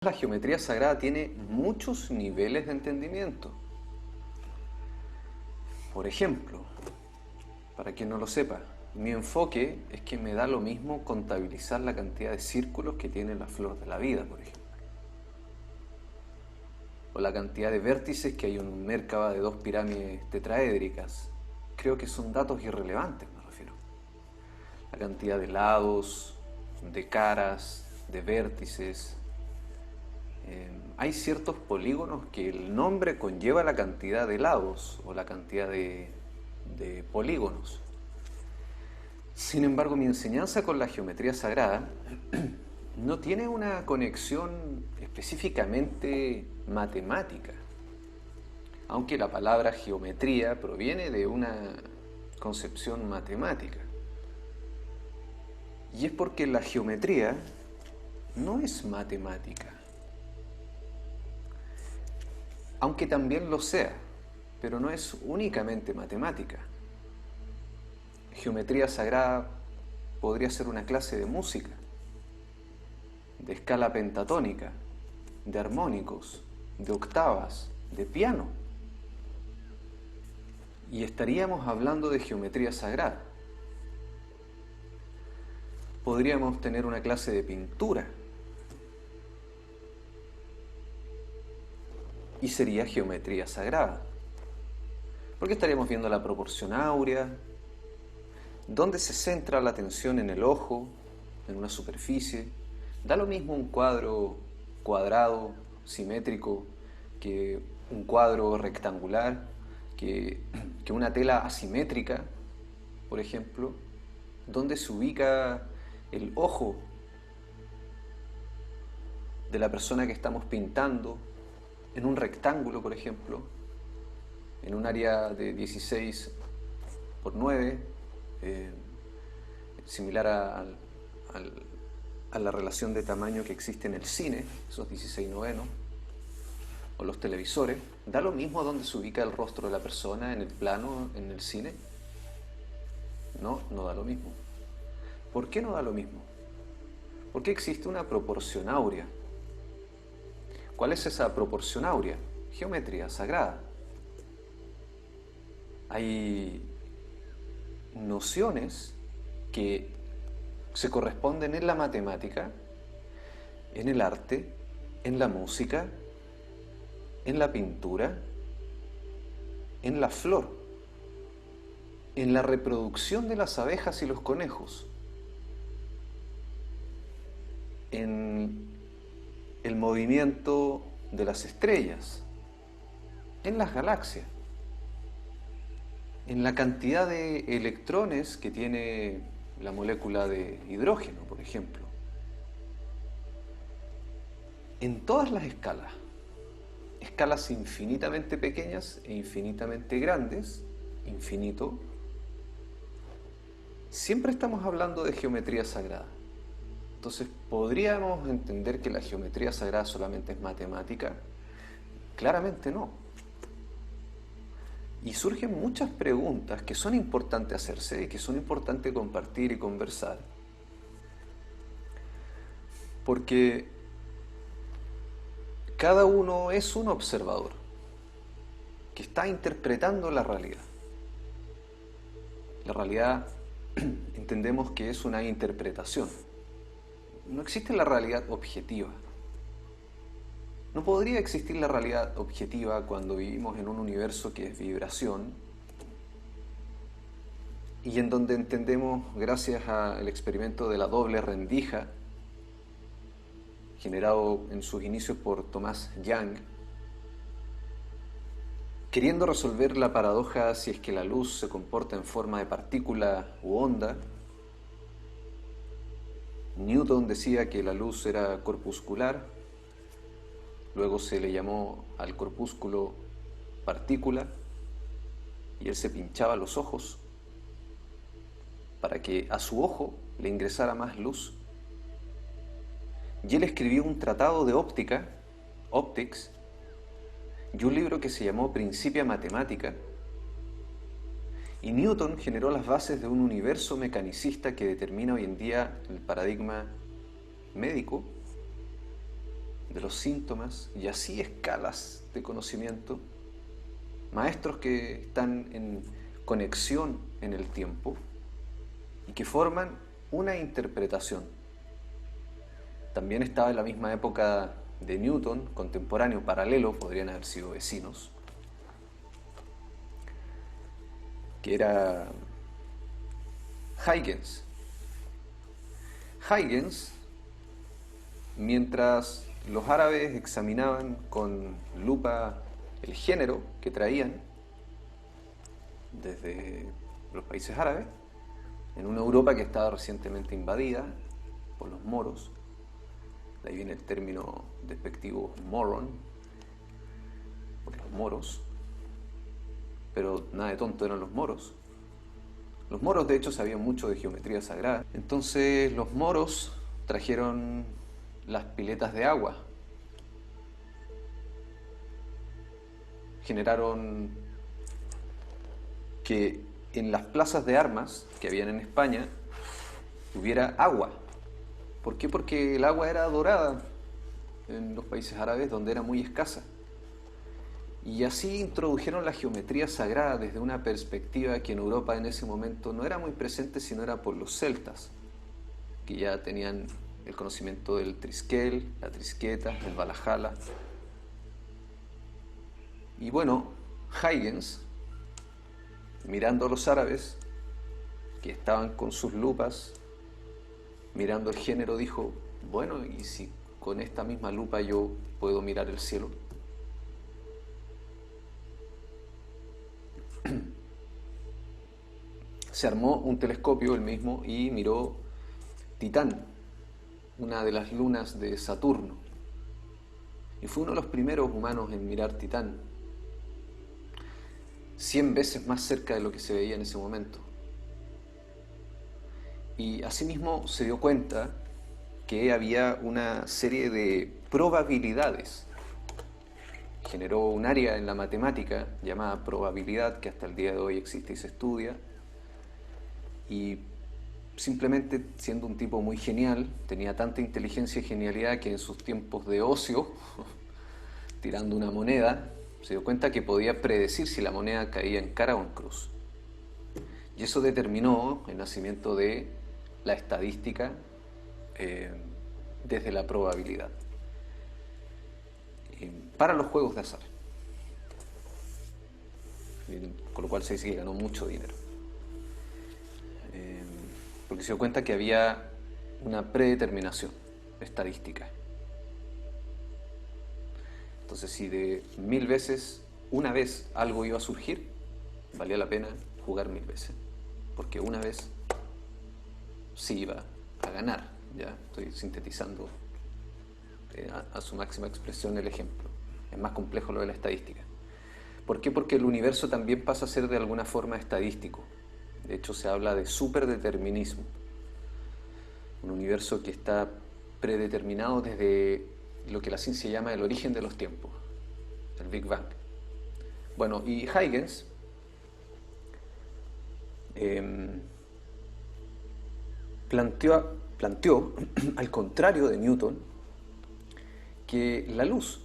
La geometría sagrada tiene muchos niveles de entendimiento. Por ejemplo, para quien no lo sepa, mi enfoque es que me da lo mismo contabilizar la cantidad de círculos que tiene la flor de la vida, por ejemplo, o la cantidad de vértices que hay en un Mérkaba de dos pirámides tetraédricas. Creo que son datos irrelevantes, me refiero. La cantidad de lados, de caras, de vértices. Hay ciertos polígonos que el nombre conlleva la cantidad de lados o la cantidad de polígonos. Sin embargo, mi enseñanza con la geometría sagrada no tiene una conexión específicamente matemática, aunque la palabra geometría proviene de una concepción matemática. Y es porque la geometría no es matemática, aunque también lo sea, pero no es únicamente matemática. Geometría sagrada podría ser una clase de música, de escala pentatónica, de armónicos, de octavas, de piano. Y estaríamos hablando de geometría sagrada. Podríamos tener una clase de pintura, y sería geometría sagrada, porque estaríamos viendo la proporción áurea, dónde se centra la atención en el ojo, en una superficie. Da lo mismo un cuadro cuadrado, simétrico, que un cuadro rectangular, que una tela asimétrica, por ejemplo, dónde se ubica el ojo de la persona que estamos pintando, en un rectángulo, por ejemplo, en un área de 16 por 9, similar a la relación de tamaño que existe en el cine, esos 16 novenos, o los televisores. Da lo mismo donde se ubica el rostro de la persona, en el plano, en el cine. No, no da lo mismo. ¿Por qué no da lo mismo? Porque existe una proporción áurea. ¿Cuál es esa proporción áurea? Geometría sagrada. Hay nociones que se corresponden en la matemática, en el arte, en la música, en la pintura, en la flor, en la reproducción de las abejas y los conejos, en el movimiento de las estrellas, en las galaxias, en la cantidad de electrones que tiene la molécula de hidrógeno, por ejemplo. En todas las escalas, escalas infinitamente pequeñas e infinitamente grandes, infinito, siempre estamos hablando de geometría sagrada. Entonces, ¿podríamos entender que la geometría sagrada solamente es matemática? Claramente no. Y surgen muchas preguntas que son importantes hacerse y que son importantes compartir y conversar. Porque cada uno es un observador que está interpretando la realidad. La realidad entendemos que es una interpretación. No existe la realidad objetiva. No podría existir la realidad objetiva cuando vivimos en un universo que es vibración y en donde entendemos, gracias al experimento de la doble rendija, generado en sus inicios por Thomas Young, queriendo resolver la paradoja si es que la luz se comporta en forma de partícula u onda. Newton decía que la luz era corpuscular, luego se le llamó al corpúsculo partícula y él se pinchaba los ojos para que a su ojo le ingresara más luz. Y él escribió un tratado de óptica, Optics, y un libro que se llamó Principia Mathematica. Y Newton generó las bases de un universo mecanicista que determina hoy en día el paradigma médico de los síntomas y así escalas de conocimiento, maestros que están en conexión en el tiempo y que forman una interpretación. También estaba en la misma época de Newton, contemporáneo, paralelo, podrían haber sido vecinos, que era Huygens. Huygens, mientras los árabes examinaban con lupa el género que traían desde los países árabes, en una Europa que estaba recientemente invadida por los moros, de ahí viene el término despectivo moron, por los moros, pero nada de tonto eran los moros. Los moros de hecho sabían mucho de geometría sagrada, entonces los moros trajeron las piletas de agua, generaron que en las plazas de armas que habían en España hubiera agua. ¿Por qué? Porque el agua era adorada en los países árabes donde era muy escasa. Y así introdujeron la geometría sagrada desde una perspectiva que en Europa en ese momento no era muy presente, sino era por los celtas, que ya tenían el conocimiento del triskel, la trisqueta, el valhalla. Y bueno, Huygens, mirando a los árabes que estaban con sus lupas mirando el género, dijo: bueno, ¿y si con esta misma lupa yo puedo mirar el cielo? Se armó un telescopio él mismo y miró Titán, una de las lunas de Saturno, y fue uno de los primeros humanos en mirar Titán, 100 veces más cerca de lo que se veía en ese momento. Y asimismo se dio cuenta que había una serie de probabilidades. Generó un área en la matemática llamada probabilidad, que hasta el día de hoy existe y se estudia, y simplemente siendo un tipo muy genial, tenía tanta inteligencia y genialidad que en sus tiempos de ocio, tirando una moneda, se dio cuenta que podía predecir si la moneda caía en cara o en cruz. Y eso determinó el nacimiento de la estadística desde la probabilidad para los juegos de azar, con lo cual se dice que ganó mucho dinero, porque se dio cuenta que había una predeterminación estadística. Entonces, si de 1000 veces, una vez algo iba a surgir, valía la pena jugar 1000 veces, porque una vez sí iba a ganar. Ya estoy sintetizando a su máxima expresión el ejemplo. Es más complejo lo de la estadística. ¿Por qué? Porque el universo también pasa a ser de alguna forma estadístico. De hecho, se habla de superdeterminismo. Un universo que está predeterminado desde lo que la ciencia llama el origen de los tiempos, el Big Bang. Bueno, y Huygens planteó, al contrario de Newton, que la luz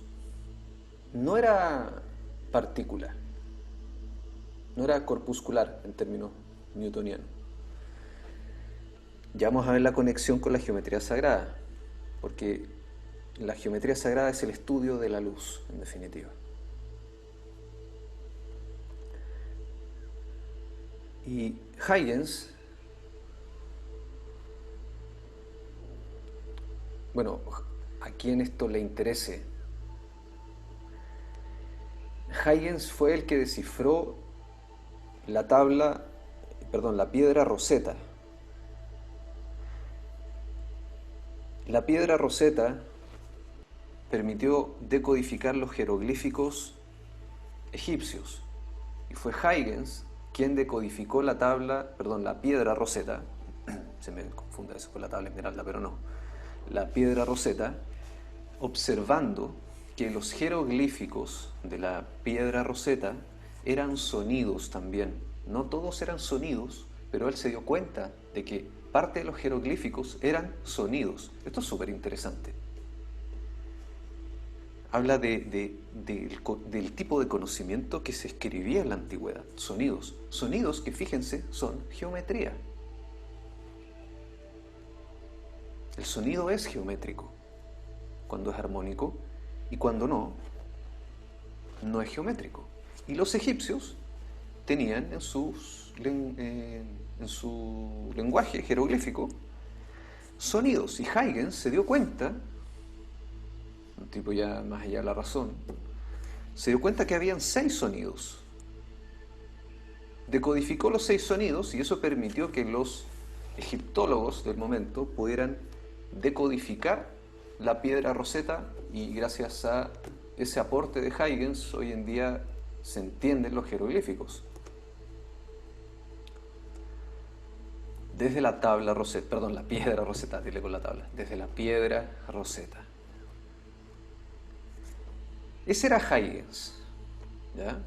no era partícula, no era corpuscular en términos newtonianos. Ya vamos a ver la conexión con la geometría sagrada, porque la geometría sagrada es el estudio de la luz, en definitiva. Y Huygens, bueno, a quien esto le interese, Huygens fue el que descifró la piedra Rosetta. La piedra Rosetta permitió decodificar los jeroglíficos egipcios, y fue Huygens quien decodificó la piedra Rosetta, se me confunde eso con la tabla esmeralda, pero no, la piedra Rosetta, observando que los jeroglíficos de la piedra Rosetta eran sonidos también. No todos eran sonidos, pero él se dio cuenta de que parte de los jeroglíficos eran sonidos. Esto es súper interesante. habla del tipo de conocimiento que se escribía en la antigüedad, sonidos. Sonidos que, fíjense, son geometría. El sonido es geométrico cuando es armónico y cuando no, no es geométrico. Y los egipcios tenían en su lenguaje jeroglífico sonidos. Y Huygens se dio cuenta, un tipo ya más allá de la razón, se dio cuenta que habían 6 sonidos. Decodificó los 6 sonidos y eso permitió que los egiptólogos del momento pudieran decodificar la piedra Rosetta, y gracias a ese aporte de Huygens hoy en día se entienden los jeroglíficos. Desde la tabla Rosetta, perdón, la piedra Rosetta, dile con la tabla, desde la piedra Rosetta. Ese era Huygens, ¿ya?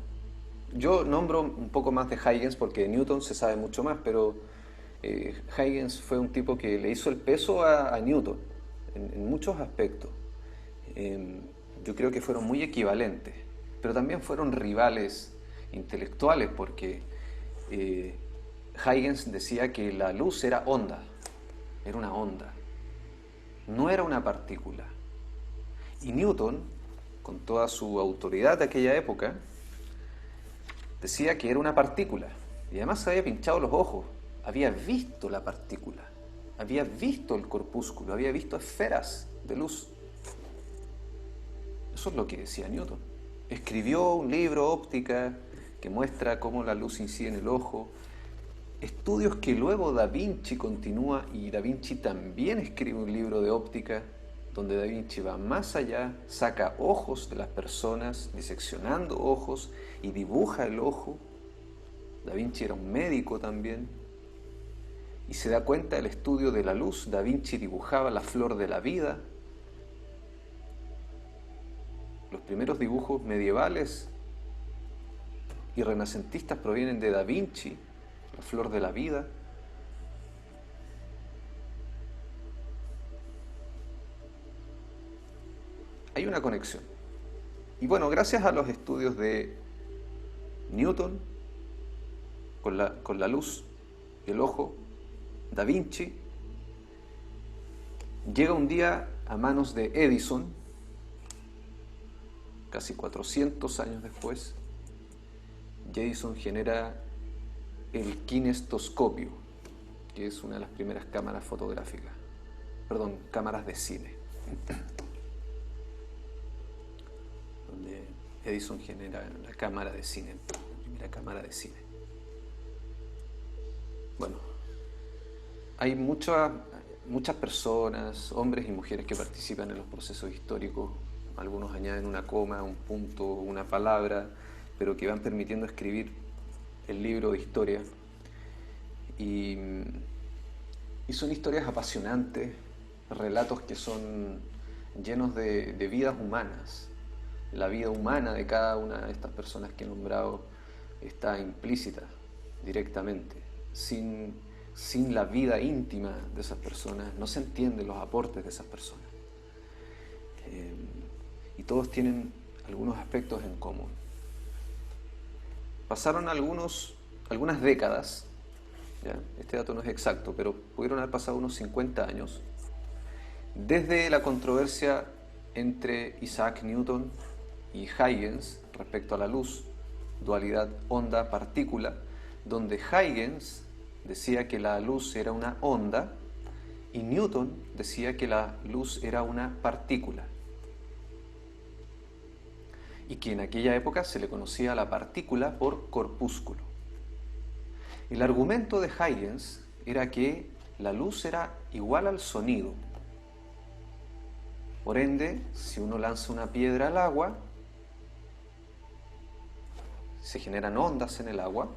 Yo nombro un poco más de Huygens porque de Newton se sabe mucho más, pero Huygens fue un tipo que le hizo el peso a Newton en muchos aspectos. Yo creo que fueron muy equivalentes, pero también fueron rivales intelectuales porque Huygens decía que la luz era onda, era una onda, no era una partícula. Y Newton, con toda su autoridad de aquella época, decía que era una partícula. Y además se había pinchado los ojos, había visto la partícula, había visto el corpúsculo, había visto esferas de luz. Eso es lo que decía Newton. Escribió un libro, Óptica, que muestra cómo la luz incide en el ojo. Estudios que luego Da Vinci continúa, y Da Vinci también escribe un libro de óptica, donde Da Vinci va más allá, saca ojos de las personas, diseccionando ojos, y dibuja el ojo. Da Vinci era un médico también, y se da cuenta del estudio de la luz. Da Vinci dibujaba la flor de la vida. Los primeros dibujos medievales y renacentistas provienen de Da Vinci, la flor de la vida. Hay una conexión. Y bueno, gracias a los estudios de Newton con la luz y el ojo, Da Vinci llega un día a manos de Edison, casi 400 años después, y Edison genera el kinestoscopio, que es una de las primeras cámaras fotográficas, perdón, cámaras de cine, donde Edison genera la cámara de cine, la primera cámara de cine. Bueno, hay muchas personas, hombres y mujeres, que participan en los procesos históricos. Algunos añaden una coma, un punto, una palabra, pero que van permitiendo escribir el libro de historia. Y son historias apasionantes, relatos que son llenos de vidas humanas. La vida humana de cada una de estas personas que he nombrado está implícita directamente. Sin la vida íntima de esas personas no se entienden los aportes de esas personas. Y todos tienen algunos aspectos en común. Pasaron algunas décadas, ¿ya? Este dato no es exacto, pero pudieron haber pasado unos 50 años, desde la controversia entre Isaac Newton y Huygens respecto a la luz, dualidad onda-partícula, donde Huygens decía que la luz era una onda y Newton decía que la luz era una partícula, y que en aquella época se le conocía a la partícula por corpúsculo. El argumento de Huygens era que la luz era igual al sonido. Por ende, si uno lanza una piedra al agua, se generan ondas en el agua,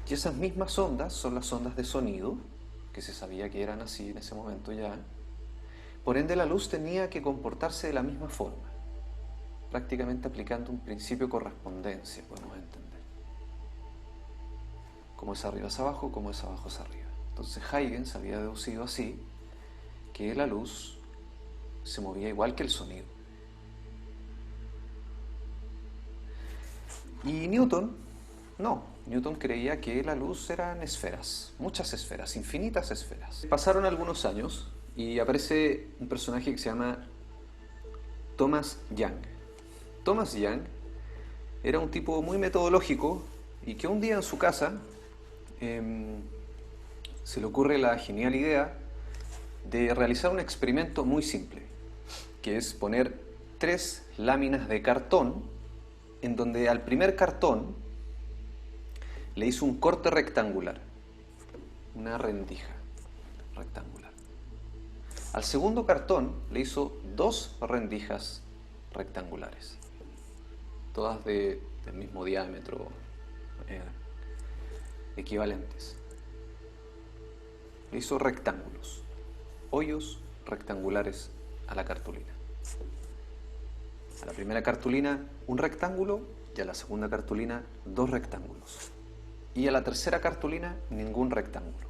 y esas mismas ondas son las ondas de sonido, que se sabía que eran así en ese momento ya. Por ende, la luz tenía que comportarse de la misma forma, prácticamente aplicando un principio de correspondencia, podemos entender. Como es arriba es abajo, como es abajo es arriba. Entonces Huygens había deducido así que la luz se movía igual que el sonido. Y Newton, no. Newton creía que la luz eran esferas, muchas esferas, infinitas esferas. Pasaron algunos años y aparece un personaje que se llama Thomas Young. Thomas Young era un tipo muy metodológico y que un día en su casa se le ocurre la genial idea de realizar un experimento muy simple, que es poner 3 láminas de cartón, en donde al primer cartón le hizo un corte rectangular, una rendija rectangular. Al segundo cartón le hizo 2 rendijas rectangulares, todas del mismo diámetro, equivalentes. Le hizo rectángulos, hoyos rectangulares a la cartulina. A la primera cartulina un rectángulo y a la segunda cartulina 2 rectángulos. Y a la tercera cartulina ningún rectángulo.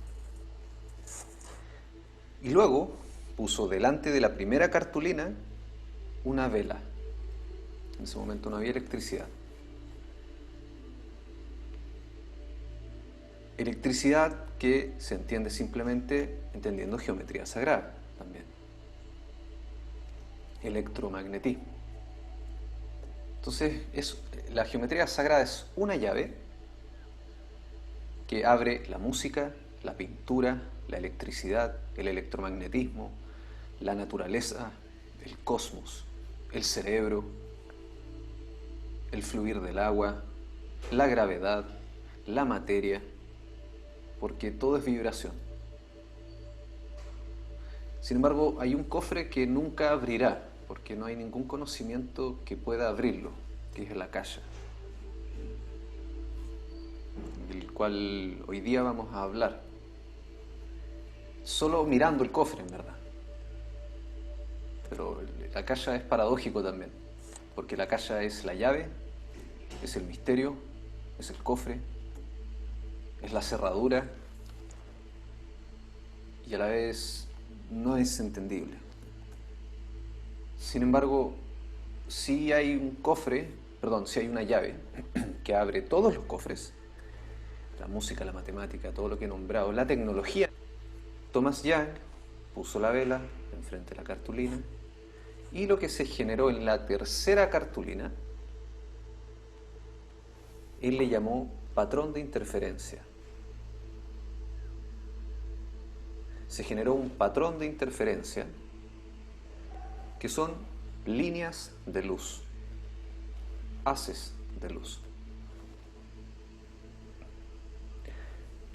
Y luego puso delante de la primera cartulina una vela. En ese momento no había electricidad. Electricidad que se entiende simplemente entendiendo geometría sagrada también. Electromagnetismo. Entonces, la geometría sagrada es una llave que abre la música, la pintura, la electricidad, el electromagnetismo, la naturaleza, el cosmos, el cerebro, el fluir del agua, la gravedad, la materia, porque todo es vibración. Sin embargo, hay un cofre que nunca abrirá, porque no hay ningún conocimiento que pueda abrirlo, que es el Akasha, del cual hoy día vamos a hablar. Solo mirando el cofre, en verdad. Pero el Akasha es paradójico también, porque el Akasha es la llave, es el misterio, es el cofre, es la cerradura y a la vez no es entendible. Sin embargo, sí hay un cofre, sí hay una llave que abre todos los cofres, la música, la matemática, todo lo que he nombrado, la tecnología. Thomas Young puso la vela enfrente de la cartulina y lo que se generó en la tercera cartulina, él le llamó patrón de interferencia. Se generó un patrón de interferencia que son líneas de luz, haces de luz.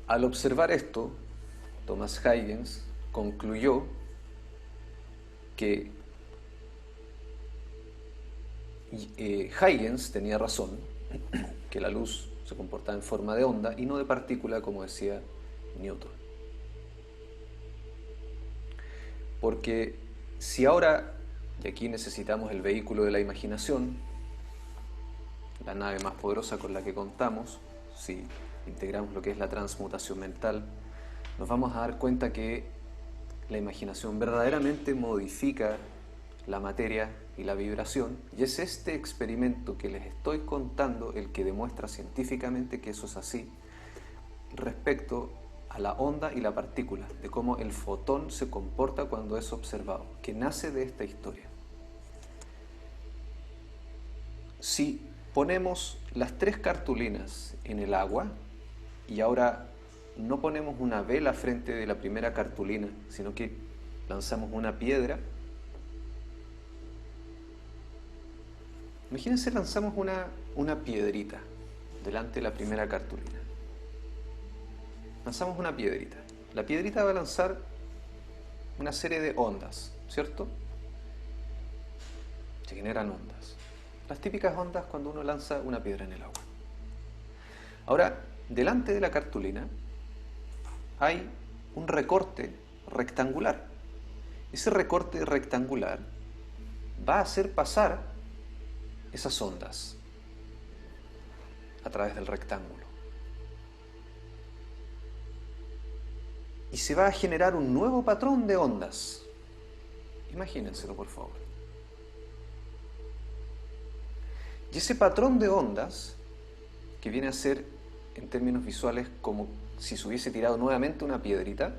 Al observar esto, Thomas Huygens concluyó que Huygens tenía razón, que la luz se comportaba en forma de onda y no de partícula, como decía Newton. Porque si ahora, y aquí necesitamos el vehículo de la imaginación, la nave más poderosa con la que contamos, si integramos lo que es la transmutación mental, nos vamos a dar cuenta que la imaginación verdaderamente modifica la materia y la vibración, y es este experimento que les estoy contando el que demuestra científicamente que eso es así respecto a la onda y la partícula, de cómo el fotón se comporta cuando es observado, que nace de esta historia. Si ponemos las 3 cartulinas en el agua y ahora no ponemos una vela frente de la primera cartulina, sino que lanzamos una piedra, imagínense, lanzamos una piedrita delante de la primera cartulina. Lanzamos una piedrita. La piedrita va a lanzar una serie de ondas, ¿cierto? Se generan ondas. Las típicas ondas cuando uno lanza una piedra en el agua. Ahora, delante de la cartulina hay un recorte rectangular. Ese recorte rectangular va a hacer pasar esas ondas a través del rectángulo. Y se va a generar un nuevo patrón de ondas. Imagínenselo, por favor. Y ese patrón de ondas que viene a ser, en términos visuales, como si se hubiese tirado nuevamente una piedrita,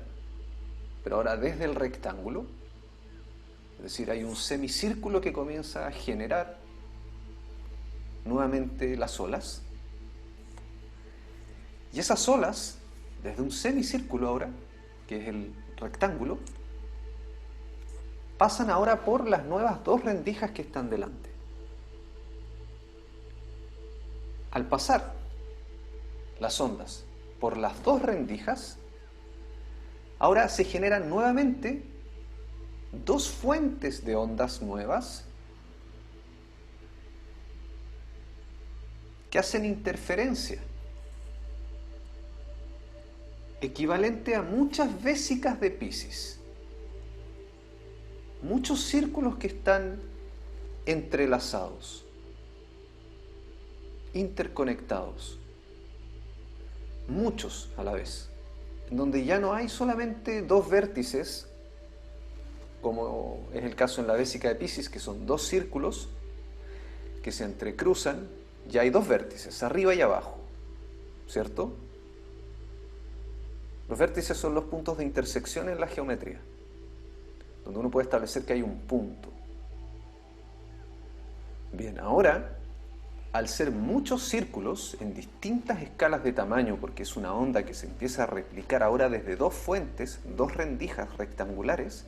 pero ahora desde el rectángulo. Es decir, hay un semicírculo que comienza a generar nuevamente las olas. Y esas olas, desde un semicírculo ahora, que es el rectángulo, pasan ahora por las nuevas dos rendijas que están delante. Al pasar las ondas por las dos rendijas, ahora se generan nuevamente dos fuentes de ondas nuevas que hacen interferencia, equivalente a muchas vésicas de Piscis, muchos círculos que están entrelazados, interconectados, muchos a la vez, en donde ya no hay solamente dos vértices, como es el caso en la vésica de Piscis, que son dos círculos que se entrecruzan. Ya hay dos vértices, arriba y abajo, ¿cierto? Los vértices son los puntos de intersección en la geometría, donde uno puede establecer que hay un punto. Bien, ahora, al ser muchos círculos en distintas escalas de tamaño, porque es una onda que se empieza a replicar ahora desde dos fuentes, dos rendijas rectangulares,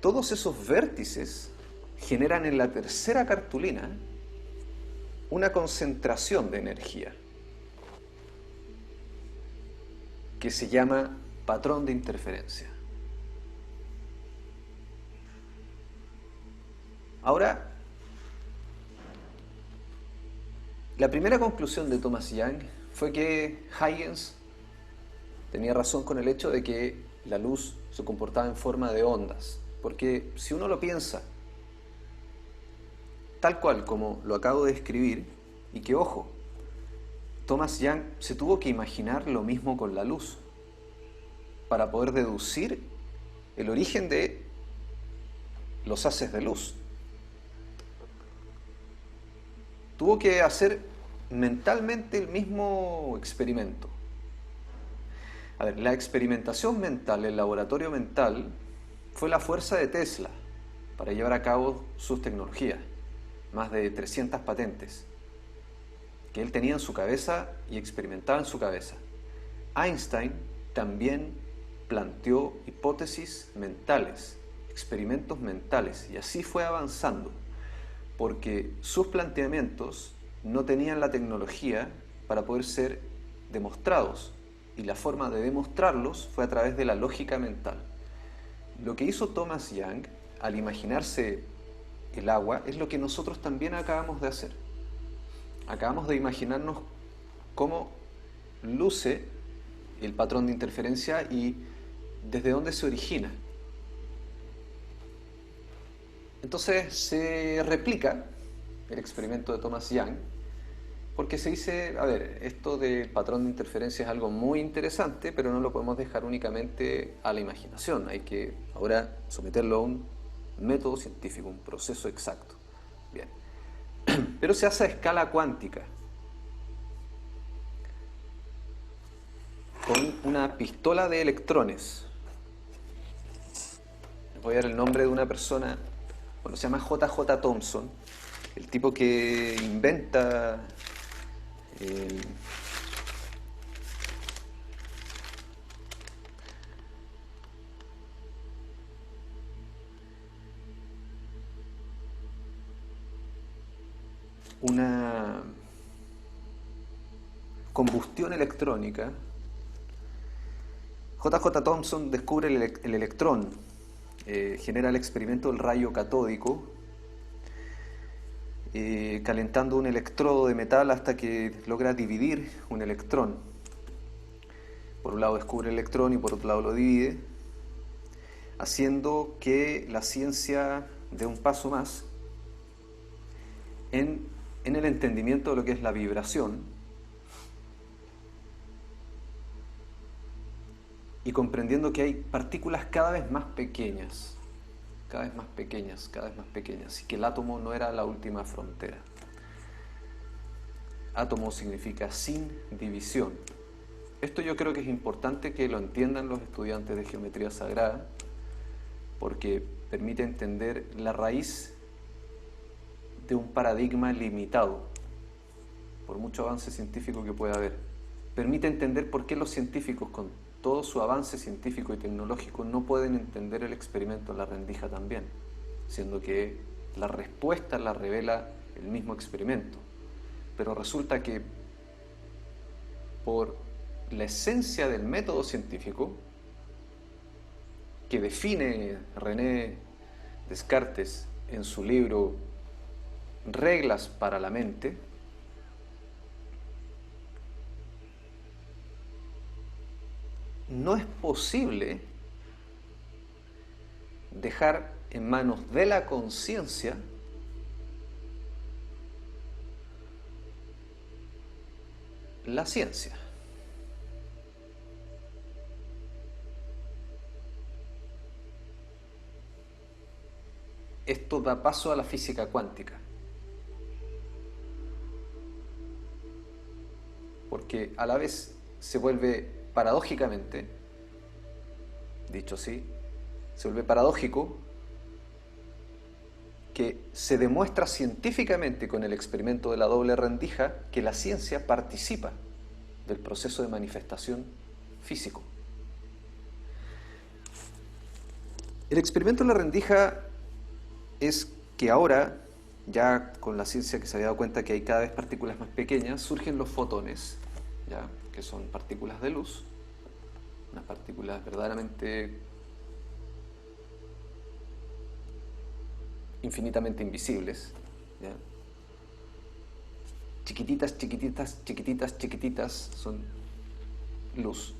todos esos vértices generan en la tercera cartulina una concentración de energía que se llama patrón de interferencia. Ahora, la primera conclusión de Thomas Young fue que Huygens tenía razón con el hecho de que la luz se comportaba en forma de ondas. Porque si uno lo piensa tal cual como lo acabo de escribir, y que ojo, Thomas Young se tuvo que imaginar lo mismo con la luz para poder deducir el origen de los haces de luz. Tuvo que hacer mentalmente el mismo experimento. A ver, la experimentación mental, el laboratorio mental, fue la fuerza de Tesla para llevar a cabo sus tecnologías, más de 300 patentes que él tenía en su cabeza y experimentaba en su cabeza. Einstein también planteó hipótesis mentales, experimentos mentales, y así fue avanzando, porque sus planteamientos no tenían la tecnología para poder ser demostrados, y la forma de demostrarlos fue a través de la lógica mental. Lo que hizo Thomas Young al imaginarse el agua es lo que nosotros también acabamos de hacer. Acabamos de imaginarnos cómo luce el patrón de interferencia y desde dónde se origina. Entonces se replica el experimento de Thomas Young, porque se dice, a ver, esto del patrón de interferencia es algo muy interesante, pero no lo podemos dejar únicamente a la imaginación. Hay que ahora someterlo a un método científico, un proceso exacto. Bien. Pero se hace a escala cuántica, con una pistola de electrones. Les voy a dar el nombre de una persona, bueno, se llama J.J. Thomson, el tipo que inventa una combustión electrónica. J.J. Thomson descubre el electrón, genera el experimento del rayo catódico, calentando un electrodo de metal hasta que logra dividir un electrón. Por un lado descubre el electrón y por otro lado lo divide, haciendo que la ciencia dé un paso más en el entendimiento de lo que es la vibración y comprendiendo que hay partículas cada vez más pequeñas, cada vez más pequeñas, cada vez más pequeñas, y que el átomo no era la última frontera. átomo significa sin división. Esto yo creo que es importante que lo entiendan los estudiantes de geometría sagrada, porque permite entender la raíz de un paradigma limitado, por mucho avance científico que pueda haber. Permite entender por qué los científicos, con todo su avance científico y tecnológico, no pueden entender el experimento en la rendija también, siendo que la respuesta la revela el mismo experimento. Pero resulta que por la esencia del método científico que define René Descartes en su libro Reglas para la mente, no es posible dejar en manos de la conciencia la ciencia. Esto da paso a la física cuántica, porque a la vez se vuelve paradójicamente, dicho así, se vuelve paradójico que se demuestra científicamente con el experimento de la doble rendija que la ciencia participa del proceso de manifestación físico. El experimento de la rendija es que ahora, ya con la ciencia que se había dado cuenta que hay cada vez partículas más pequeñas, surgen los fotones, ¿ya? Que son partículas de luz, unas partículas verdaderamente infinitamente invisibles, ¿ya? Chiquititas, chiquititas, chiquititas, chiquititas, son luz,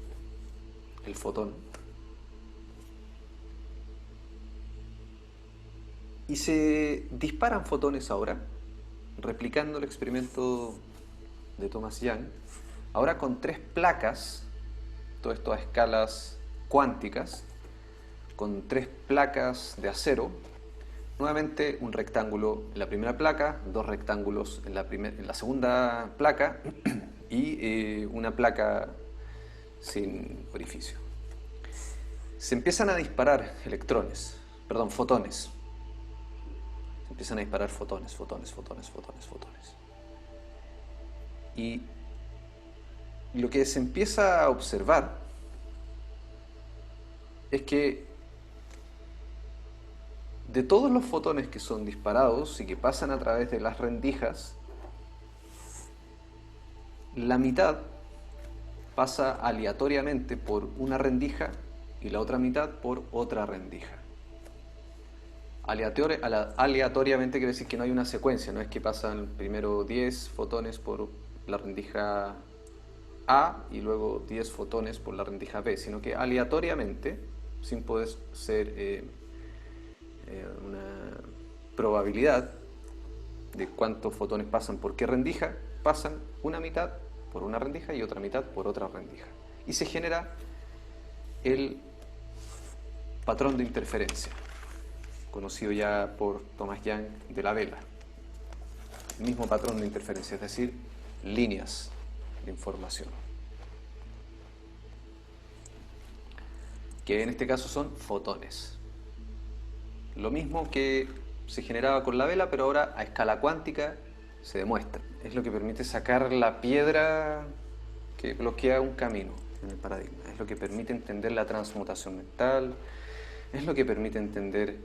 el fotón. Y se disparan fotones ahora, replicando el experimento de Thomas Young, ahora con 3 placas, todo esto a escalas cuánticas, con 3 placas de acero, nuevamente un rectángulo en la primera placa, 2 rectángulos en la segunda placa y una placa sin orificio. Se empiezan a disparar fotones. Se empiezan a disparar fotones. Y lo que se empieza a observar es que de todos los fotones que son disparados y que pasan a través de las rendijas, la mitad pasa aleatoriamente por una rendija y la otra mitad por otra rendija. Aleatoriamente quiere decir que no hay una secuencia, no es que pasan primero 10 fotones por la rendija A y luego 10 fotones por la rendija B, sino que aleatoriamente, sin poder ser una probabilidad de cuántos fotones pasan por qué rendija, pasan una mitad por una rendija y otra mitad por otra rendija. Y se genera el patrón de interferencia, conocido ya por Thomas Young de la vela. El mismo patrón de interferencia, es decir, líneas de información, que en este caso son fotones. Lo mismo que se generaba con la vela, pero ahora a escala cuántica se demuestra. Es lo que permite sacar la piedra que bloquea un camino en el paradigma. Es lo que permite entender la transmutación mental, es lo que permite entender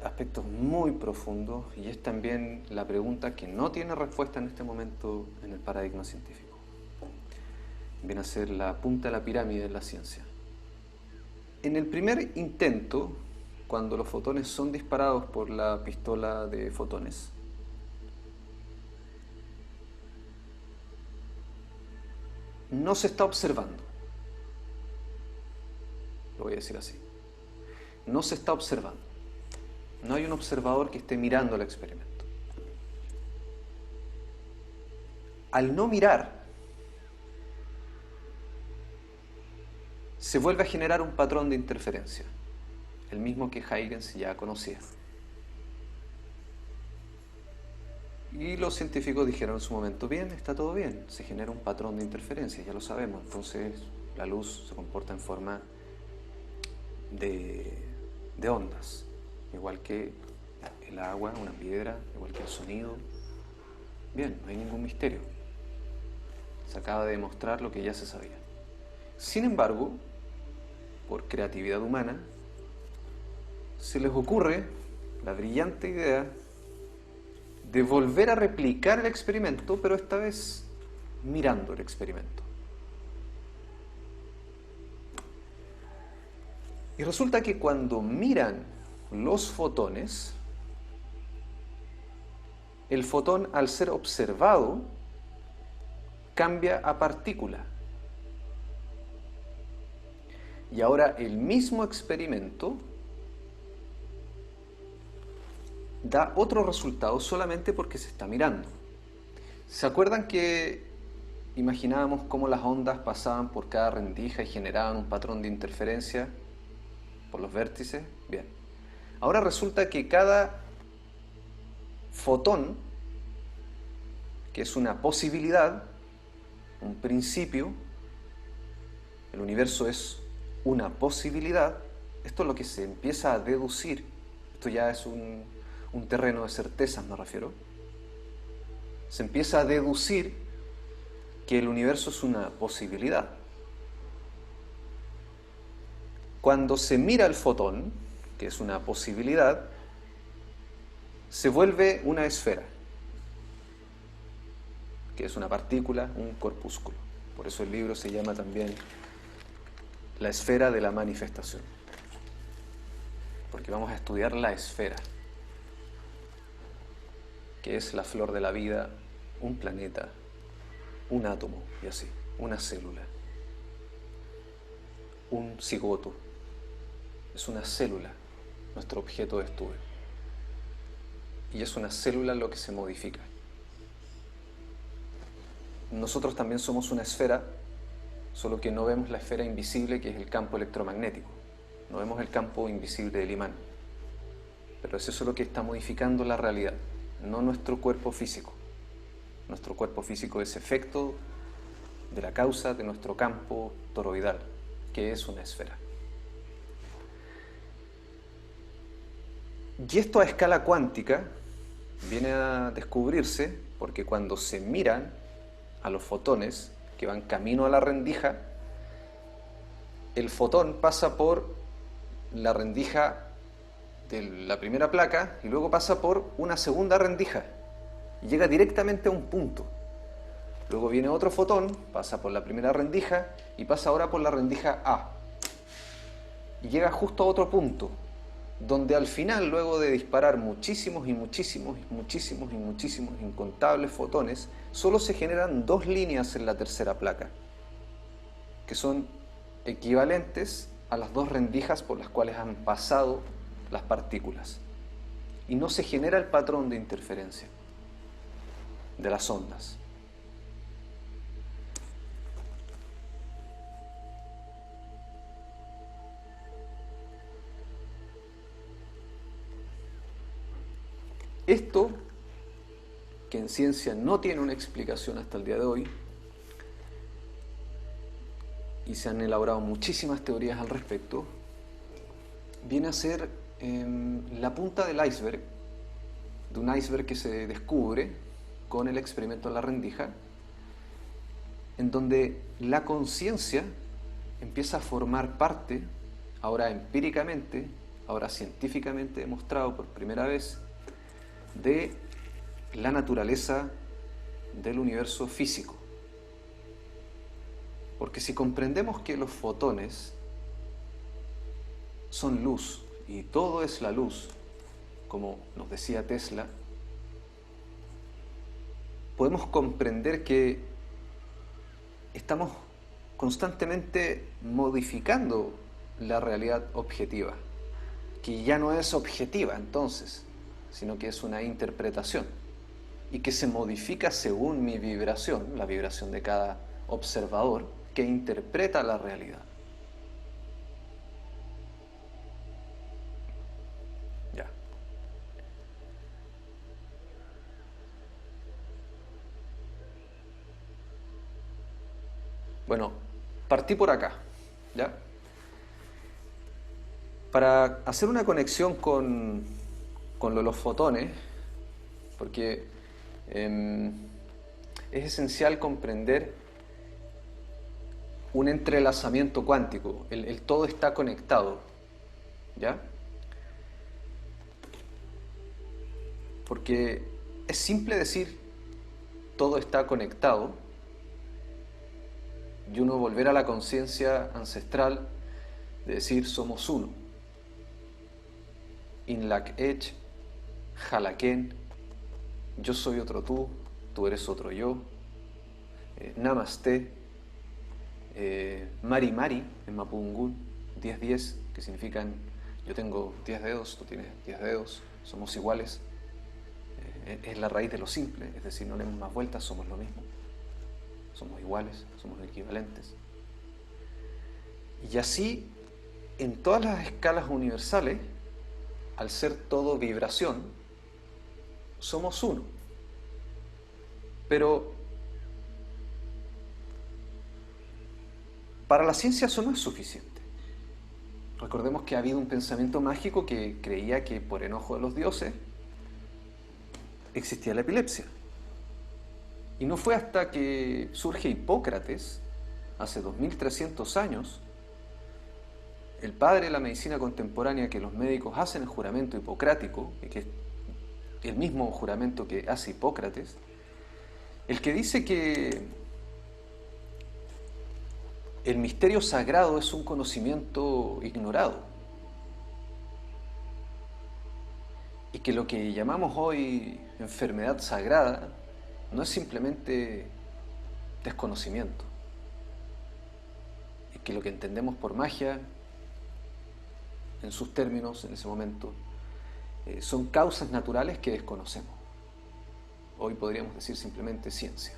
aspectos muy profundos, y es también la pregunta que no tiene respuesta en este momento en el paradigma científico. Viene a ser la punta de la pirámide de la ciencia. En el primer intento, cuando los fotones son disparados por la pistola de fotones, no se está observando. Lo voy a decir así. No se está observando. No hay un observador que esté mirando el experimento. Al no mirar, se vuelve a generar un patrón de interferencia, el mismo que Huygens ya conocía. Y los científicos dijeron en su momento, bien, está todo bien, se genera un patrón de interferencia, ya lo sabemos, entonces la luz se comporta en forma de ondas, igual que el agua, una piedra, igual que el sonido. Bien, no hay ningún misterio. Se acaba de demostrar lo que ya se sabía. Sin embargo, por creatividad humana, se les ocurre la brillante idea de volver a replicar el experimento, pero esta vez mirando el experimento. Y resulta que cuando miran los fotones, el fotón, al ser observado, cambia a partícula. Y ahora el mismo experimento da otro resultado solamente porque se está mirando. ¿Se acuerdan que imaginábamos cómo las ondas pasaban por cada rendija y generaban un patrón de interferencia por los vértices? Bien. Ahora resulta que cada fotón, que es una posibilidad, un principio, el universo es una posibilidad, esto es lo que se empieza a deducir, esto ya es un terreno de certezas, me refiero, se empieza a deducir que el universo es una posibilidad. Cuando se mira el fotón, que es una posibilidad, se vuelve una esfera, que es una partícula, un corpúsculo. Por eso el libro se llama también La esfera de la manifestación, porque vamos a estudiar la esfera, que es la flor de la vida, un planeta, un átomo y así, una célula, un cigoto, es una célula, nuestro objeto de estudio. Y es una célula lo que se modifica. Nosotros también somos una esfera, solo que no vemos la esfera invisible que es el campo electromagnético. No vemos el campo invisible del imán. Pero es eso lo que está modificando la realidad, no nuestro cuerpo físico. Nuestro cuerpo físico es efecto de la causa de nuestro campo toroidal, que es una esfera. Y esto a escala cuántica viene a descubrirse porque cuando se miran a los fotones que van camino a la rendija, el fotón pasa por la rendija de la primera placa y luego pasa por una segunda rendija y llega directamente a un punto. Luego viene otro fotón, pasa por la primera rendija y pasa ahora por la rendija A y llega justo a otro punto, donde al final, luego de disparar muchísimos y muchísimos y muchísimos y muchísimos incontables fotones, solo se generan dos líneas en la tercera placa, que son equivalentes a las dos rendijas por las cuales han pasado las partículas. Y no se genera el patrón de interferencia de las ondas. Esto, que en ciencia no tiene una explicación hasta el día de hoy, y se han elaborado muchísimas teorías al respecto, viene a ser la punta del iceberg, de un iceberg que se descubre con el experimento de la rendija, en donde la conciencia empieza a formar parte, ahora empíricamente, ahora científicamente demostrado por primera vez, de la naturaleza del universo físico. Porque si comprendemos que los fotones son luz y todo es la luz, como nos decía Tesla, podemos comprender que estamos constantemente modificando la realidad objetiva, que ya no es objetiva entonces, sino que es una interpretación y que se modifica según mi vibración, la vibración de cada observador que interpreta la realidad. Ya. Bueno, partí por acá, ¿ya? Para hacer una conexión con los fotones, porque es esencial comprender un entrelazamiento cuántico, el todo está conectado, ¿ya? Porque es simple decir todo está conectado y uno volver a la conciencia ancestral de decir somos uno. Inlak Ech, Jalaken, yo soy otro tú eres otro yo, Namaste, Mari Mari en Mapudungún, 10-10, que significan yo tengo 10 dedos, tú tienes 10 dedos, somos iguales. Es la raíz de lo simple, es decir, no le demos más vueltas, somos lo mismo, somos iguales, somos equivalentes. Y así, en todas las escalas universales, al ser todo vibración, somos uno. Pero para la ciencia eso no es suficiente. Recordemos que ha habido un pensamiento mágico que creía que por enojo de los dioses existía la epilepsia. Y no fue hasta que surge Hipócrates, hace 2300 años, el padre de la medicina contemporánea, que los médicos hacen el juramento hipocrático, y que es el mismo juramento que hace Hipócrates, el que dice que el misterio sagrado es un conocimiento ignorado y que lo que llamamos hoy enfermedad sagrada no es simplemente desconocimiento, y que lo que entendemos por magia, en sus términos en ese momento, son causas naturales que desconocemos. Hoy podríamos decir simplemente ciencia.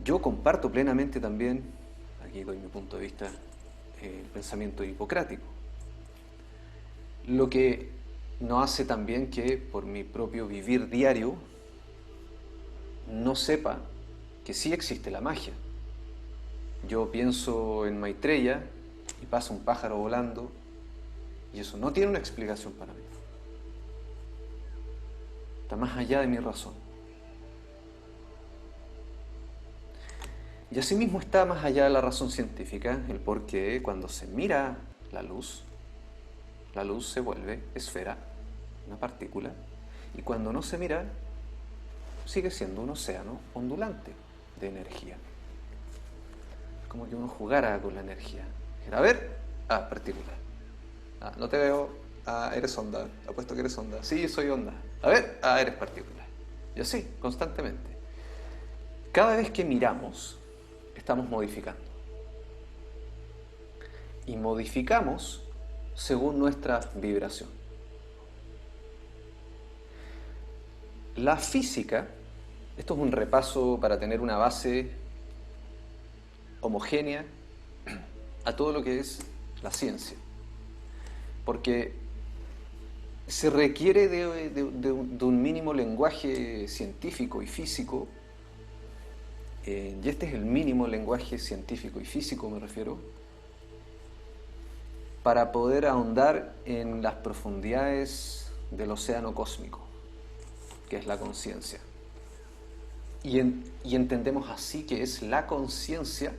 Yo comparto plenamente también, aquí doy mi punto de vista, el pensamiento hipocrático. Lo que no hace también que por mi propio vivir diario no sepa que sí existe la magia. Yo pienso en Maitreya y pasa un pájaro volando y eso no tiene una explicación para mí. Está más allá de mi razón. Y asimismo está más allá de la razón científica el por qué cuando se mira la luz se vuelve esfera, una partícula, y cuando no se mira, sigue siendo un océano ondulante de energía. Es como que uno jugara con la energía. A ver, partícula. No te veo, eres onda, apuesto que eres onda. Sí, soy onda. A ver, eres partícula. Y así, constantemente. Cada vez que miramos, estamos modificando. Y modificamos según nuestra vibración. La física, esto es un repaso para tener una base homogénea a todo lo que es la ciencia, porque se requiere de un mínimo lenguaje científico y físico, y este es el mínimo lenguaje científico y físico, me refiero, para poder ahondar en las profundidades del océano cósmico, que es la conciencia. Y entendemos así que es la conciencia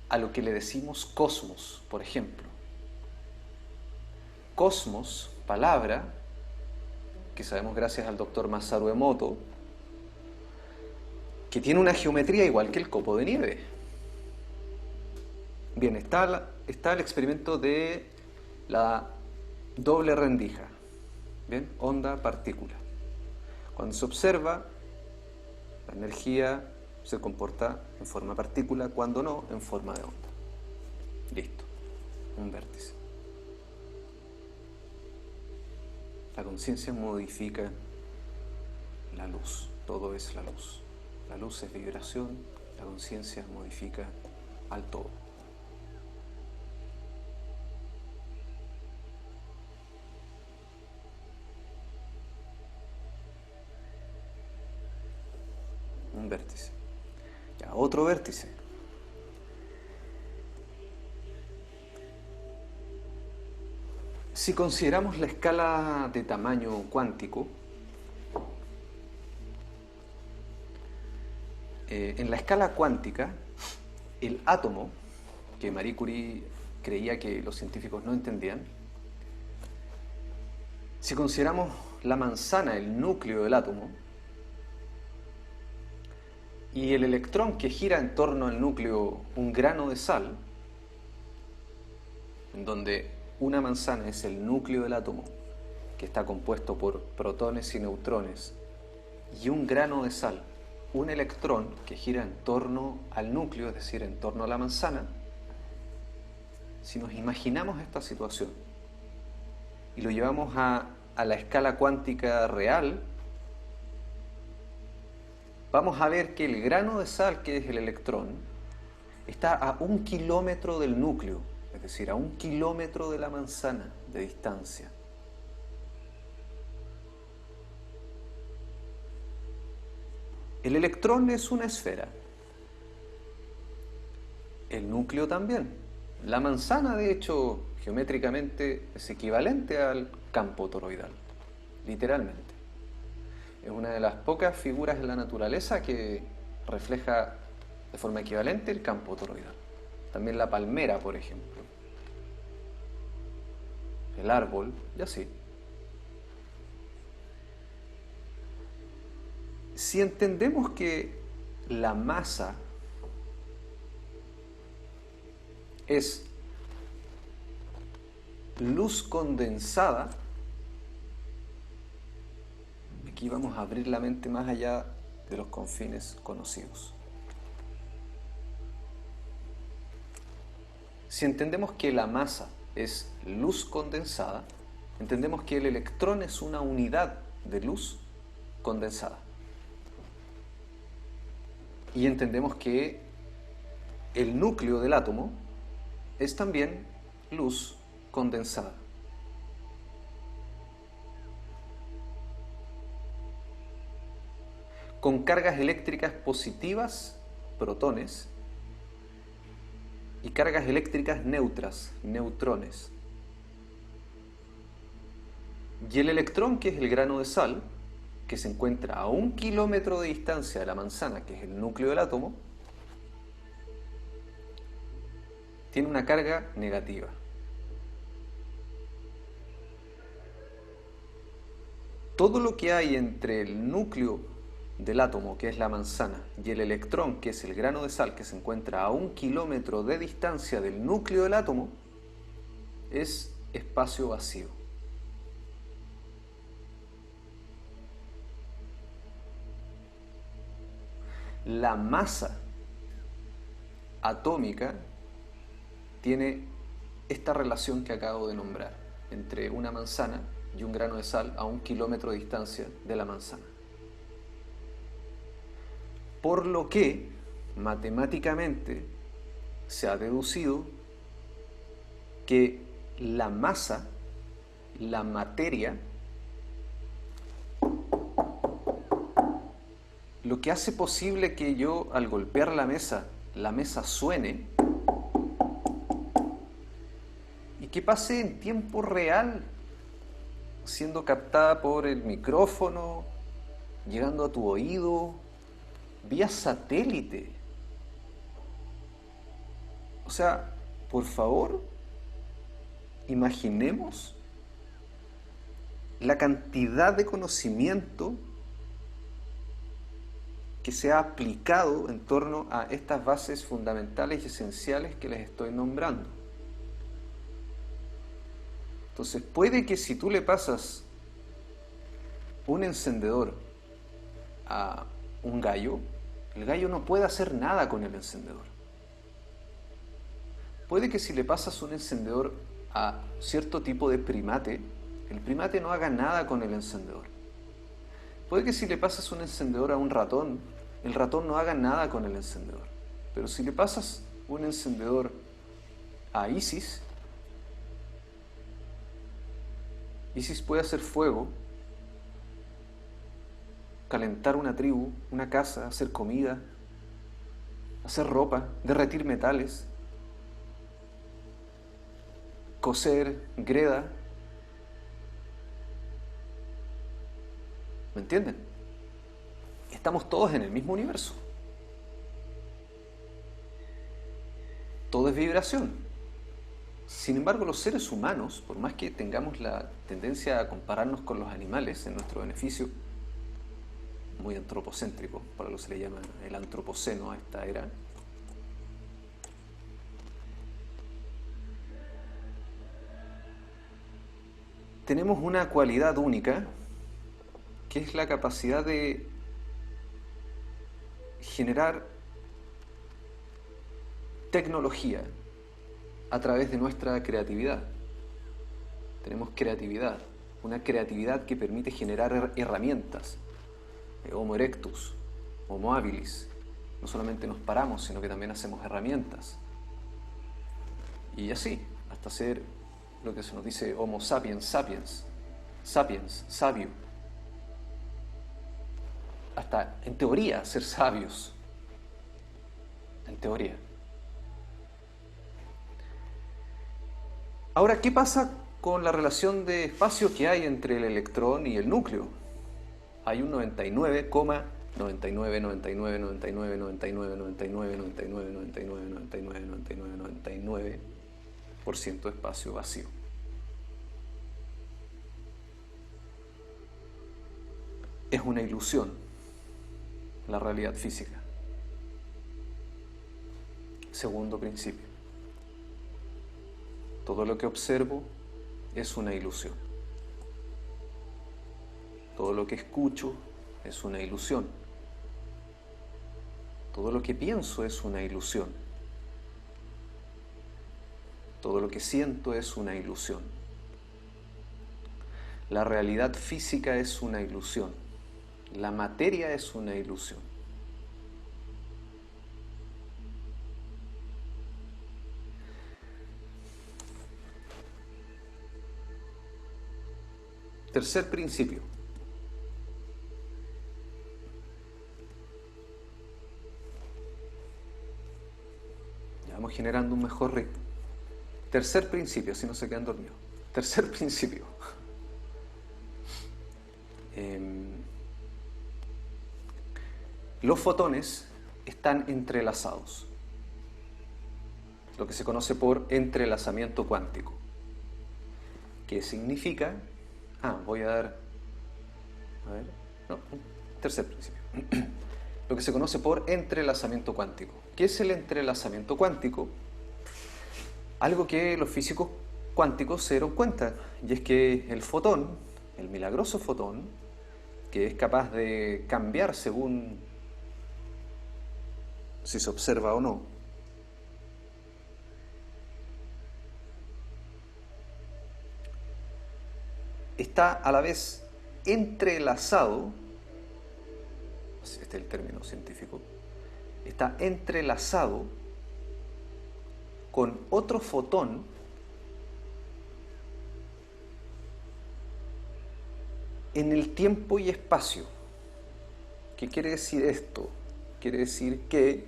a lo que le decimos cosmos, por ejemplo. Cosmos, palabra, que sabemos gracias al doctor Masaru Emoto, que tiene una geometría igual que el copo de nieve. Bien, está el experimento de la doble rendija. Bien, onda, partícula. Cuando se observa, la energía se comporta en forma partícula, cuando no, en forma de onda. Listo, un vértice. La conciencia modifica la luz, todo es la luz. La luz es vibración, la conciencia modifica al todo. un vértice. Ya, otro vértice. Si consideramos la escala de tamaño cuántico, en la escala cuántica, el átomo, que Marie Curie creía que los científicos no entendían, si consideramos la manzana, el núcleo del átomo, y el electrón que gira en torno al núcleo, un grano de sal, en donde una manzana es el núcleo del átomo, que está compuesto por protones y neutrones, y un grano de sal, un electrón que gira en torno al núcleo, es decir, en torno a la manzana. Si nos imaginamos esta situación y lo llevamos a la escala cuántica real, vamos a ver que el grano de sal, que es el electrón, está a 1 kilómetro del núcleo, es decir, a 1 kilómetro de la manzana de distancia. El electrón es una esfera, el núcleo también. La manzana, de hecho, geométricamente es equivalente al campo toroidal, literalmente. Es una de las pocas figuras en la naturaleza que refleja de forma equivalente el campo toroidal. También la palmera, por ejemplo, el árbol, y así. Si entendemos que la masa es luz condensada, aquí vamos a abrir la mente más allá de los confines conocidos. Si entendemos que la masa es luz condensada, entendemos que el electrón es una unidad de luz condensada. Y entendemos que el núcleo del átomo es también luz condensada. Con cargas eléctricas positivas, protones, y cargas eléctricas neutras, neutrones. Y el electrón, que es el grano de sal, que se encuentra a 1 kilómetro de distancia de la manzana, que es el núcleo del átomo, tiene una carga negativa. Todo lo que hay entre el núcleo del átomo, que es la manzana, y el electrón, que es el grano de sal, que se encuentra a 1 kilómetro de distancia del núcleo del átomo, es espacio vacío. La masa atómica tiene esta relación que acabo de nombrar entre una manzana y un grano de sal a 1 kilómetro de distancia de la manzana. Por lo que matemáticamente se ha deducido que la masa, la materia, lo que hace posible que yo, al golpear la mesa suene y que pase en tiempo real, siendo captada por el micrófono, llegando a tu oído, vía satélite. O sea, por favor, imaginemos la cantidad de conocimiento que se ha aplicado en torno a estas bases fundamentales y esenciales que les estoy nombrando. Entonces, puede que si tú le pasas un encendedor a un gallo, el gallo no pueda hacer nada con el encendedor. Puede que si le pasas un encendedor a cierto tipo de primate, el primate no haga nada con el encendedor. Puede que si le pasas un encendedor a un ratón, el ratón no haga nada con el encendedor. Pero si le pasas un encendedor a Isis, Isis puede hacer fuego calentar una tribu, una casa, hacer comida, hacer ropa, derretir metales, coser, greda. ¿Me entienden? Estamos todos en el mismo universo. Todo es vibración. Sin embargo, los seres humanos, por más que tengamos la tendencia a compararnos con los animales en nuestro beneficio, muy antropocéntrico, por algo se le llama el antropoceno a esta era, tenemos una cualidad única, que es la capacidad de generar tecnología a través de nuestra creatividad. Tenemos creatividad, una creatividad que permite generar herramientas. Homo erectus, Homo habilis. No solamente nos paramos, sino que también hacemos herramientas. Y así, hasta ser lo que se nos dice Homo sapiens sapiens, sapiens, sabio. Hasta, en teoría, ser sabios. En teoría. Ahora, ¿qué pasa con la relación de espacio que hay entre el electrón y el núcleo? Hay un 99,9999999999999999% de espacio vacío. Es una ilusión la realidad física. Segundo principio. Todo lo que observo es una ilusión. Todo lo que escucho es una ilusión. Todo lo que pienso es una ilusión. Todo lo que siento es una ilusión. La realidad física es una ilusión. La materia es una ilusión. Tercer principio. Ya vamos generando un mejor ritmo. Tercer principio, si no se quedan dormidos. Tercer principio. Los fotones están entrelazados. Lo que se conoce por entrelazamiento cuántico. ¿Qué significa? Voy a dar... tercer principio. Lo que se conoce por entrelazamiento cuántico. ¿Qué es el entrelazamiento cuántico? Algo que los físicos cuánticos se dieron cuenta, y es que el fotón, el milagroso fotón, que es capaz de cambiar según si se observa o no, está a la vez entrelazado, este es el término científico, está entrelazado con otro fotón en el tiempo y espacio. ¿Qué quiere decir esto? Quiere decir que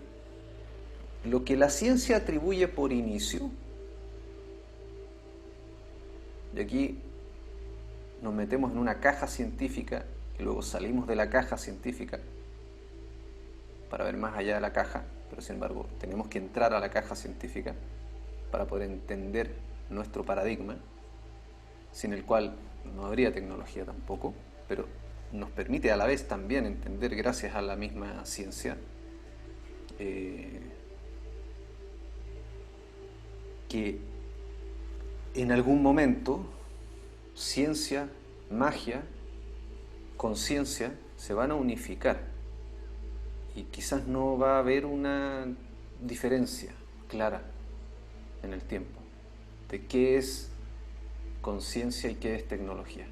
lo que la ciencia atribuye por inicio, y aquí nos metemos en una caja científica y luego salimos de la caja científica para ver más allá de la caja, pero sin embargo tenemos que entrar a la caja científica para poder entender nuestro paradigma, sin el cual no habría tecnología tampoco, pero nos permite a la vez también entender, gracias a la misma ciencia, que en algún momento ciencia, magia, conciencia se van a unificar y quizás no va a haber una diferencia clara en el tiempo de qué es conciencia y qué es tecnología.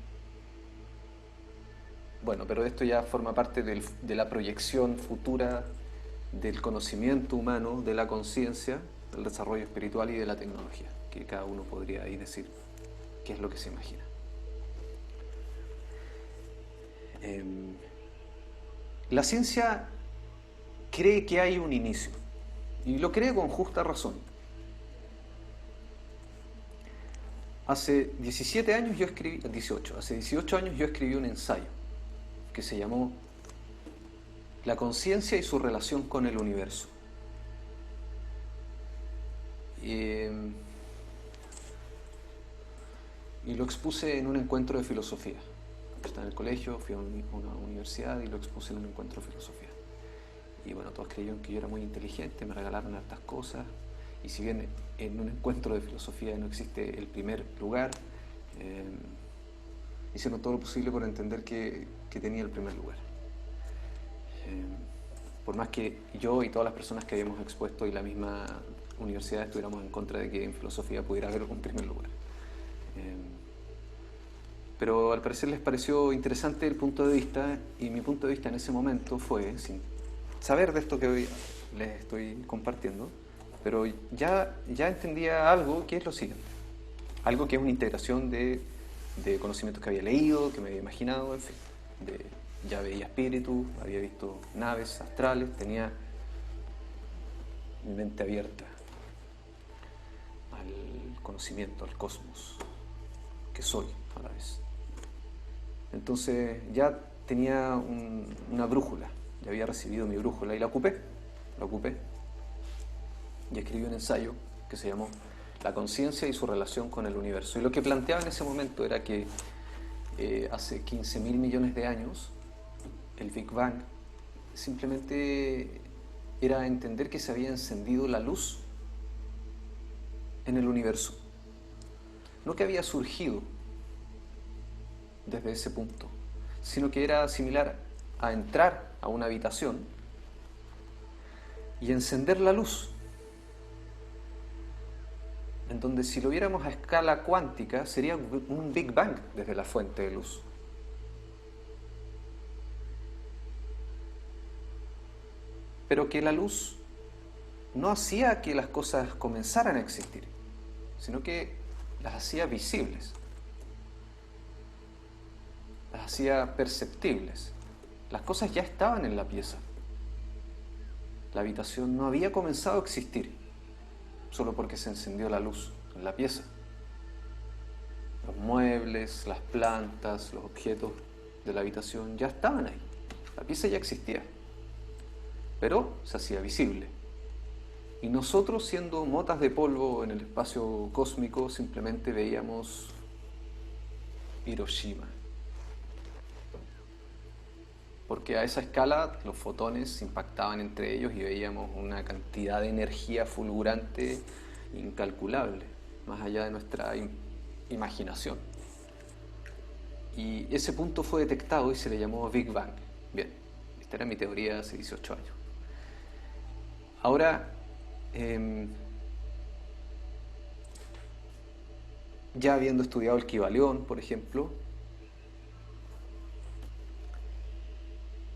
Bueno, pero esto ya forma parte de la proyección futura del conocimiento humano, de la conciencia, del desarrollo espiritual y de la tecnología, que cada uno podría ahí decir qué es lo que se imagina. La ciencia cree que hay un inicio, y lo cree con justa razón. Hace 17 años yo escribí, 18, hace 18 años yo escribí un ensayo que se llamó La conciencia y su relación con el universo. Y lo expuse en un encuentro de filosofía. Estaba en el colegio, fui a una universidad y lo expuse en un encuentro de filosofía. Y bueno, todos creyeron que yo era muy inteligente, me regalaron hartas cosas. Y si bien en un encuentro de filosofía no existe el primer lugar, hicieron todo lo posible por entender que tenía el primer lugar. Por más que yo y todas las personas que habíamos expuesto y la misma universidad estuviéramos en contra de que en filosofía pudiera haber un primer lugar. Pero al parecer les pareció interesante el punto de vista, y mi punto de vista en ese momento fue, sin saber de esto que hoy les estoy compartiendo, pero ya entendía algo que es lo siguiente. Algo que es una integración de conocimientos que había leído, que me había imaginado, en fin. Ya veía espíritus, había visto naves astrales, tenía mi mente abierta al conocimiento, al cosmos, que soy a la vez. Entonces ya tenía una brújula, ya había recibido mi brújula y la ocupé. Y escribí un ensayo que se llamó La conciencia y su relación con el universo. Y lo que planteaba en ese momento era que hace 15.000 millones de años, el Big Bang simplemente era entender que se había encendido la luz en el universo. No que había surgido desde ese punto, sino que era similar a entrar a una habitación y encender la luz, en donde si lo viéramos a escala cuántica sería un Big Bang desde la fuente de luz. Pero que la luz no hacía que las cosas comenzaran a existir, sino que las hacía visibles, las hacía perceptibles. Las cosas ya estaban en la pieza. La habitación no había comenzado a existir solo porque se encendió la luz en la pieza. Los muebles, las plantas, los objetos de la habitación ya estaban ahí. La pieza ya existía, pero se hacía visible. Y nosotros, siendo motas de polvo en el espacio cósmico, simplemente veíamos Hiroshima. Porque a esa escala los fotones impactaban entre ellos y veíamos una cantidad de energía fulgurante incalculable, más allá de nuestra imaginación. Y ese punto fue detectado y se le llamó Big Bang. Bien, esta era mi teoría hace 18 años. Ahora, ya habiendo estudiado el Kybalión, por ejemplo,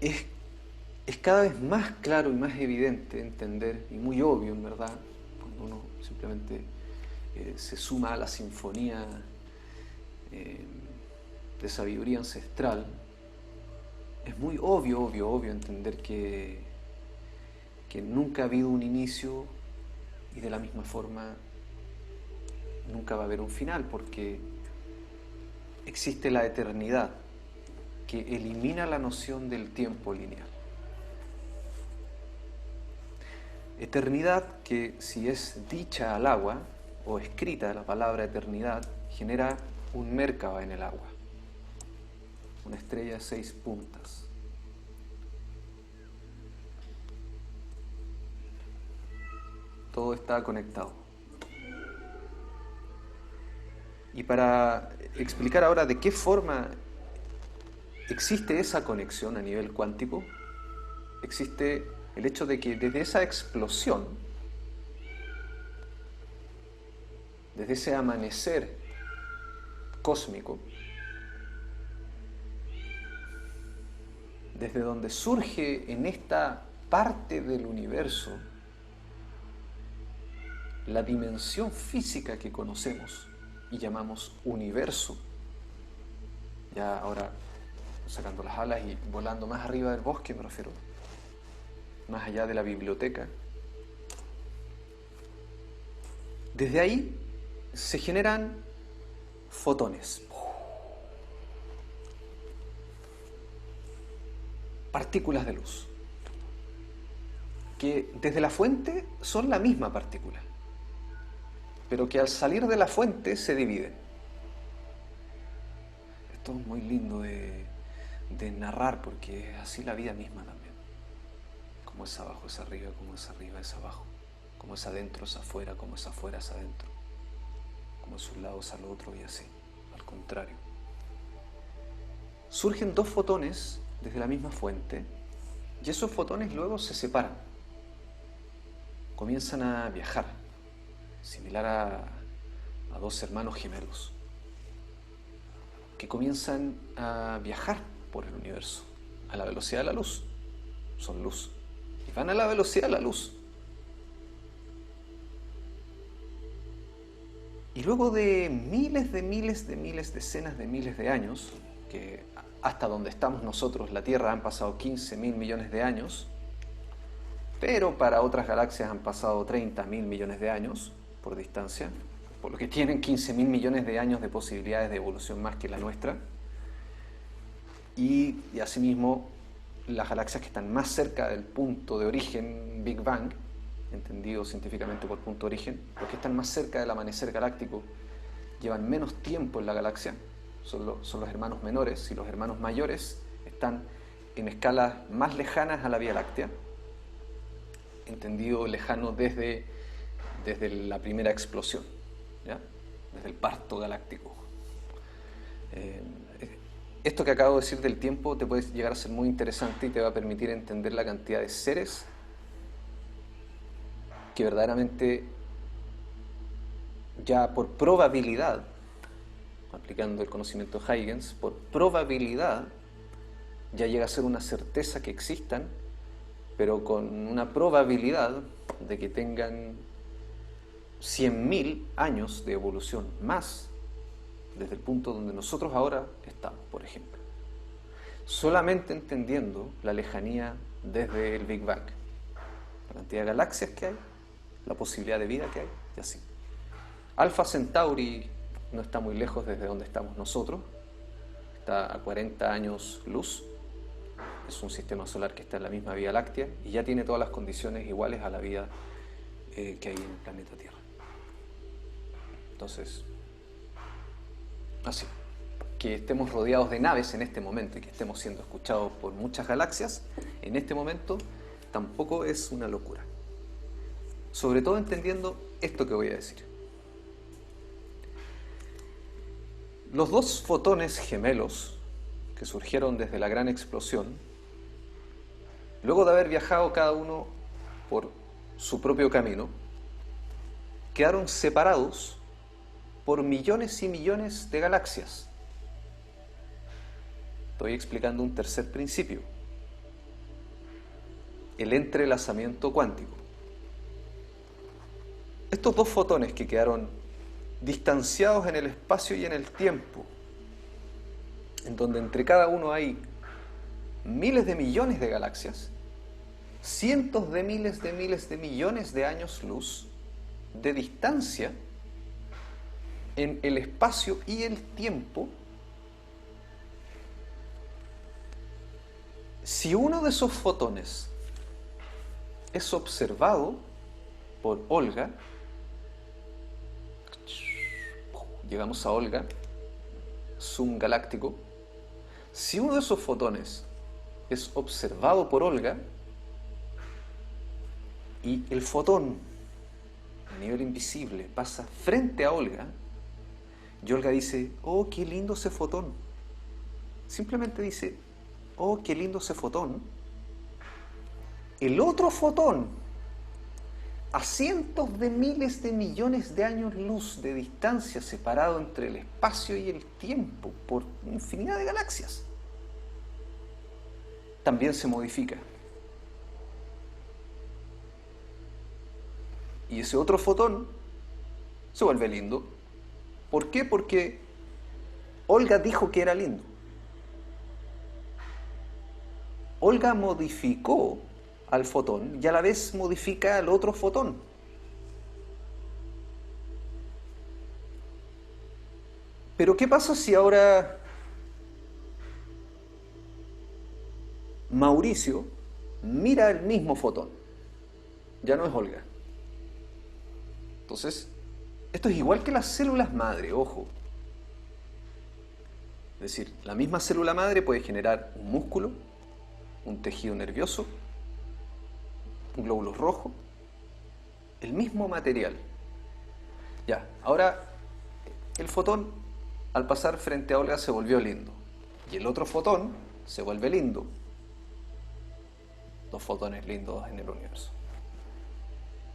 es cada vez más claro y más evidente entender, y muy obvio en verdad, cuando uno simplemente se suma a la sinfonía de sabiduría ancestral, es muy obvio entender que nunca ha habido un inicio y de la misma forma nunca va a haber un final, porque existe la eternidad que elimina la noción del tiempo lineal. Eternidad que, si es dicha al agua o escrita la palabra eternidad, genera un Merkaba en el agua, una estrella de 6 puntas. Todo está conectado. Y para explicar ahora de qué forma existe esa conexión a nivel cuántico, existe el hecho de que desde esa explosión, desde ese amanecer cósmico, desde donde surge en esta parte del universo la dimensión física que conocemos y llamamos universo. Ya ahora sacando las alas y volando más arriba del bosque, me refiero, más allá de la biblioteca. Desde ahí se generan fotones, partículas de luz, que desde la fuente son la misma partícula, pero que al salir de la fuente se dividen. Esto es muy lindo de narrar, porque es así la vida misma también. Como es abajo es arriba, como es arriba es abajo, como es adentro es afuera, como es afuera es adentro, como es un lado es al otro y así, al contrario. Surgen dos fotones desde la misma fuente y esos fotones luego se separan, comienzan a viajar, similar a dos hermanos gemelos que comienzan a viajar por el universo a la velocidad de la luz. Son luz y van a la velocidad de la luz. Y luego de miles, decenas de miles de años, que hasta donde estamos nosotros, la Tierra, han pasado 15.000 millones de años, pero para otras galaxias han pasado 30.000 millones de años por distancia, por lo que tienen 15.000 millones de años de posibilidades de evolución más que la nuestra. Y asimismo, las galaxias que están más cerca del punto de origen, Big Bang, entendido científicamente por punto de origen, los que están más cerca del amanecer galáctico llevan menos tiempo en la galaxia, son los hermanos menores, y los hermanos mayores están en escalas más lejanas a la Vía Láctea, entendido lejano desde la primera explosión, ¿ya? Desde el parto galáctico. Esto que acabo de decir del tiempo te puede llegar a ser muy interesante y te va a permitir entender la cantidad de seres que verdaderamente, ya por probabilidad, aplicando el conocimiento de Huygens, por probabilidad ya llega a ser una certeza que existan, pero con una probabilidad de que tengan 100.000 años de evolución más desde el punto donde nosotros ahora estamos, por ejemplo. Solamente entendiendo la lejanía desde el Big Bang, la cantidad de galaxias que hay, la posibilidad de vida que hay, y así. Alpha Centauri no está muy lejos desde donde estamos nosotros, está a 40 años luz, es un sistema solar que está en la misma Vía Láctea y ya tiene todas las condiciones iguales a la vida que hay en el planeta Tierra. Entonces, así, que estemos rodeados de naves en este momento y que estemos siendo escuchados por muchas galaxias, en este momento tampoco es una locura. Sobre todo entendiendo esto que voy a decir. Los dos fotones gemelos que surgieron desde la gran explosión, luego de haber viajado cada uno por su propio camino, quedaron separados por millones y millones de galaxias. Estoy explicando un tercer principio, el entrelazamiento cuántico. Estos dos fotones que quedaron distanciados en el espacio y en el tiempo, en donde entre cada uno hay miles de millones de galaxias, cientos de miles de millones de años luz de distancia en el espacio y el tiempo, si uno de esos fotones es observado por Olga, llegamos a Olga, zoom galáctico, si uno de esos fotones es observado por Olga y el fotón a nivel invisible pasa frente a Olga, y Olga dice, oh, qué lindo ese fotón. Simplemente dice, oh, qué lindo ese fotón. El otro fotón, a cientos de miles de millones de años luz de distancia separado entre el espacio y el tiempo por infinidad de galaxias, también se modifica. Y ese otro fotón se vuelve lindo. ¿Por qué? Porque Olga dijo que era lindo. Olga modificó al fotón y a la vez modifica al otro fotón. Pero ¿qué pasa si ahora Mauricio mira el mismo fotón? Ya no es Olga. Entonces, esto es igual que las células madre, ojo. Es decir, la misma célula madre puede generar un músculo, un tejido nervioso, un glóbulo rojo, el mismo material. Ya, ahora el fotón al pasar frente a Olga se volvió lindo y el otro fotón se vuelve lindo. Dos fotones lindos en el universo.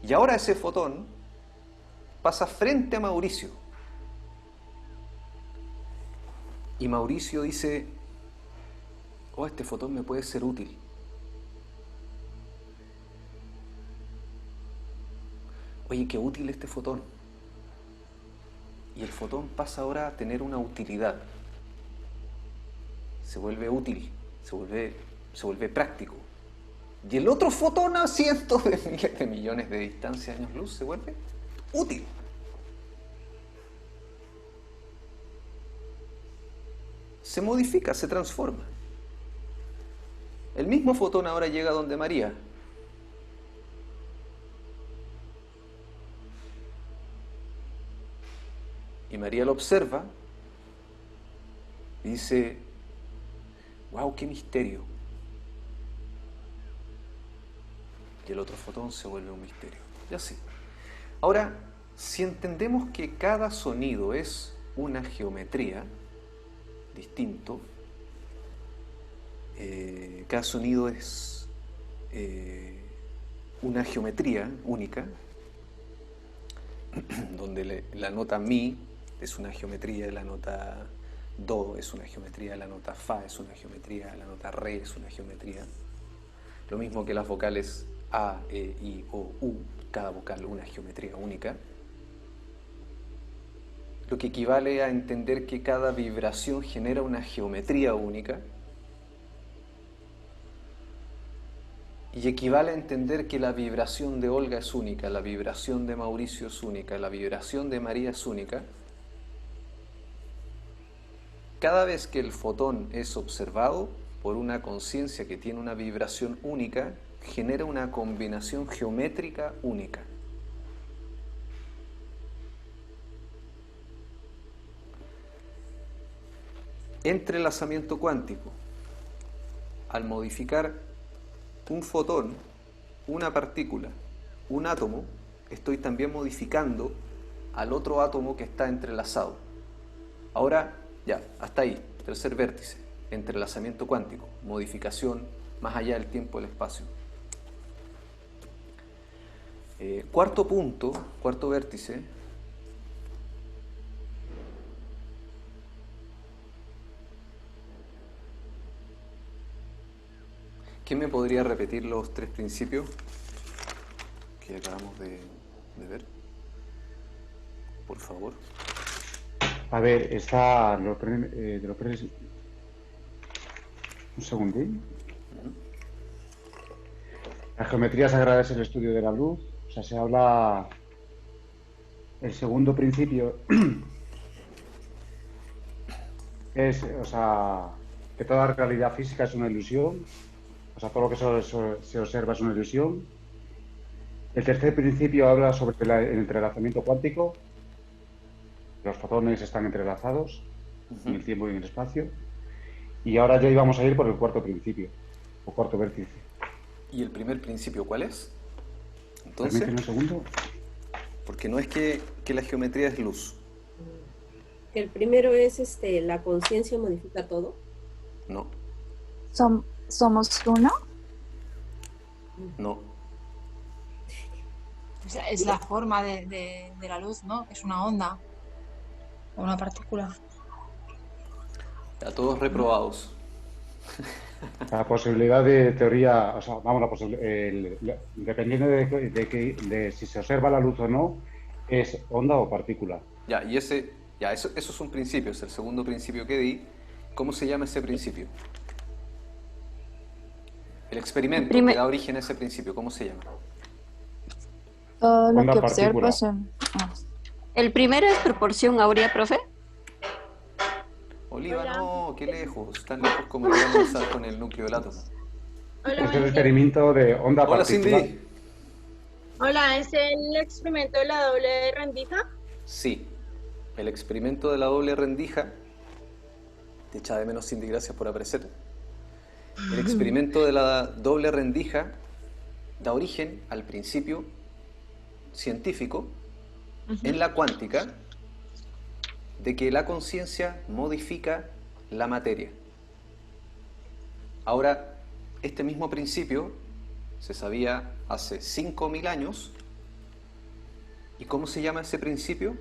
Y ahora ese fotón pasa frente a Mauricio. Y Mauricio dice, oh, este fotón me puede ser útil. Oye, qué útil este fotón. Y el fotón pasa ahora a tener una utilidad. Se vuelve útil, se vuelve práctico. Y el otro fotón a cientos de miles de millones de distancia de años luz se vuelve útil. Se modifica, se transforma. El mismo fotón ahora llega donde María. Y María lo observa y dice, wow, qué misterio. Y el otro fotón se vuelve un misterio. Y así. Ahora, si entendemos que cada sonido es una geometría distinto, cada sonido es una geometría única, donde la nota mi es una geometría, la nota do es una geometría, la nota fa es una geometría, la nota re es una geometría. Lo mismo que las vocales a, e, i, o, u, cada vocal una geometría única. Lo que equivale a entender que cada vibración genera una geometría única. Y equivale a entender que la vibración de Olga es única, la vibración de Mauricio es única, la vibración de María es única. Cada vez que el fotón es observado por una conciencia que tiene una vibración única, genera una combinación geométrica única. Entrelazamiento cuántico. Al modificar un fotón, una partícula, un átomo, estoy también modificando al otro átomo que está entrelazado. Ahora, ya, hasta ahí, tercer vértice, entrelazamiento cuántico, modificación más allá del tiempo y el espacio. Cuarto punto, cuarto vértice, ¿quién me podría repetir los tres principios que acabamos de ver? Por favor. A ver, está un segundín. La geometría sagrada es el estudio de la luz. O sea, se habla... El segundo principio es, o sea, que toda realidad física es una ilusión. O sea, todo lo que se observa es una ilusión. El tercer principio habla sobre el entrelazamiento cuántico. Los fotones están entrelazados en el tiempo y en el espacio. Y ahora ya íbamos a ir por el cuarto principio, o cuarto vértice. ¿Y el primer principio cuál es? Entonces, Permíteme un segundo. Porque no es que la geometría es luz. El primero es la conciencia modifica todo. No. ¿Somos uno? No. O sea, es la forma de la luz, ¿no? Es una onda o una partícula. A todos reprobados. La posibilidad de teoría, o sea, vamos, dependiendo de si se observa la luz o no, es onda o partícula. Ya, y eso es un principio, es el segundo principio que di. ¿Cómo se llama ese principio? El experimento que Primer- da origen a ese principio, ¿cómo se llama? todo lo Onda que partícula. observas El primero es proporción áurea, profe. Oliva, Hola. no, qué lejos, tan lejos como queremos empezar con el núcleo del átomo. Hola, Es el buen día. experimento de onda Hola, partícula. Cindy. Hola, ¿es el experimento de la doble rendija? Sí, el experimento de la doble rendija. Te echaba de menos, Cindy, gracias por aparecer. El experimento de la doble rendija da origen al principio científico en la cuántica de que la conciencia modifica la materia. Ahora, este mismo principio se sabía hace 5.000 años. ¿Y cómo se llama ese principio?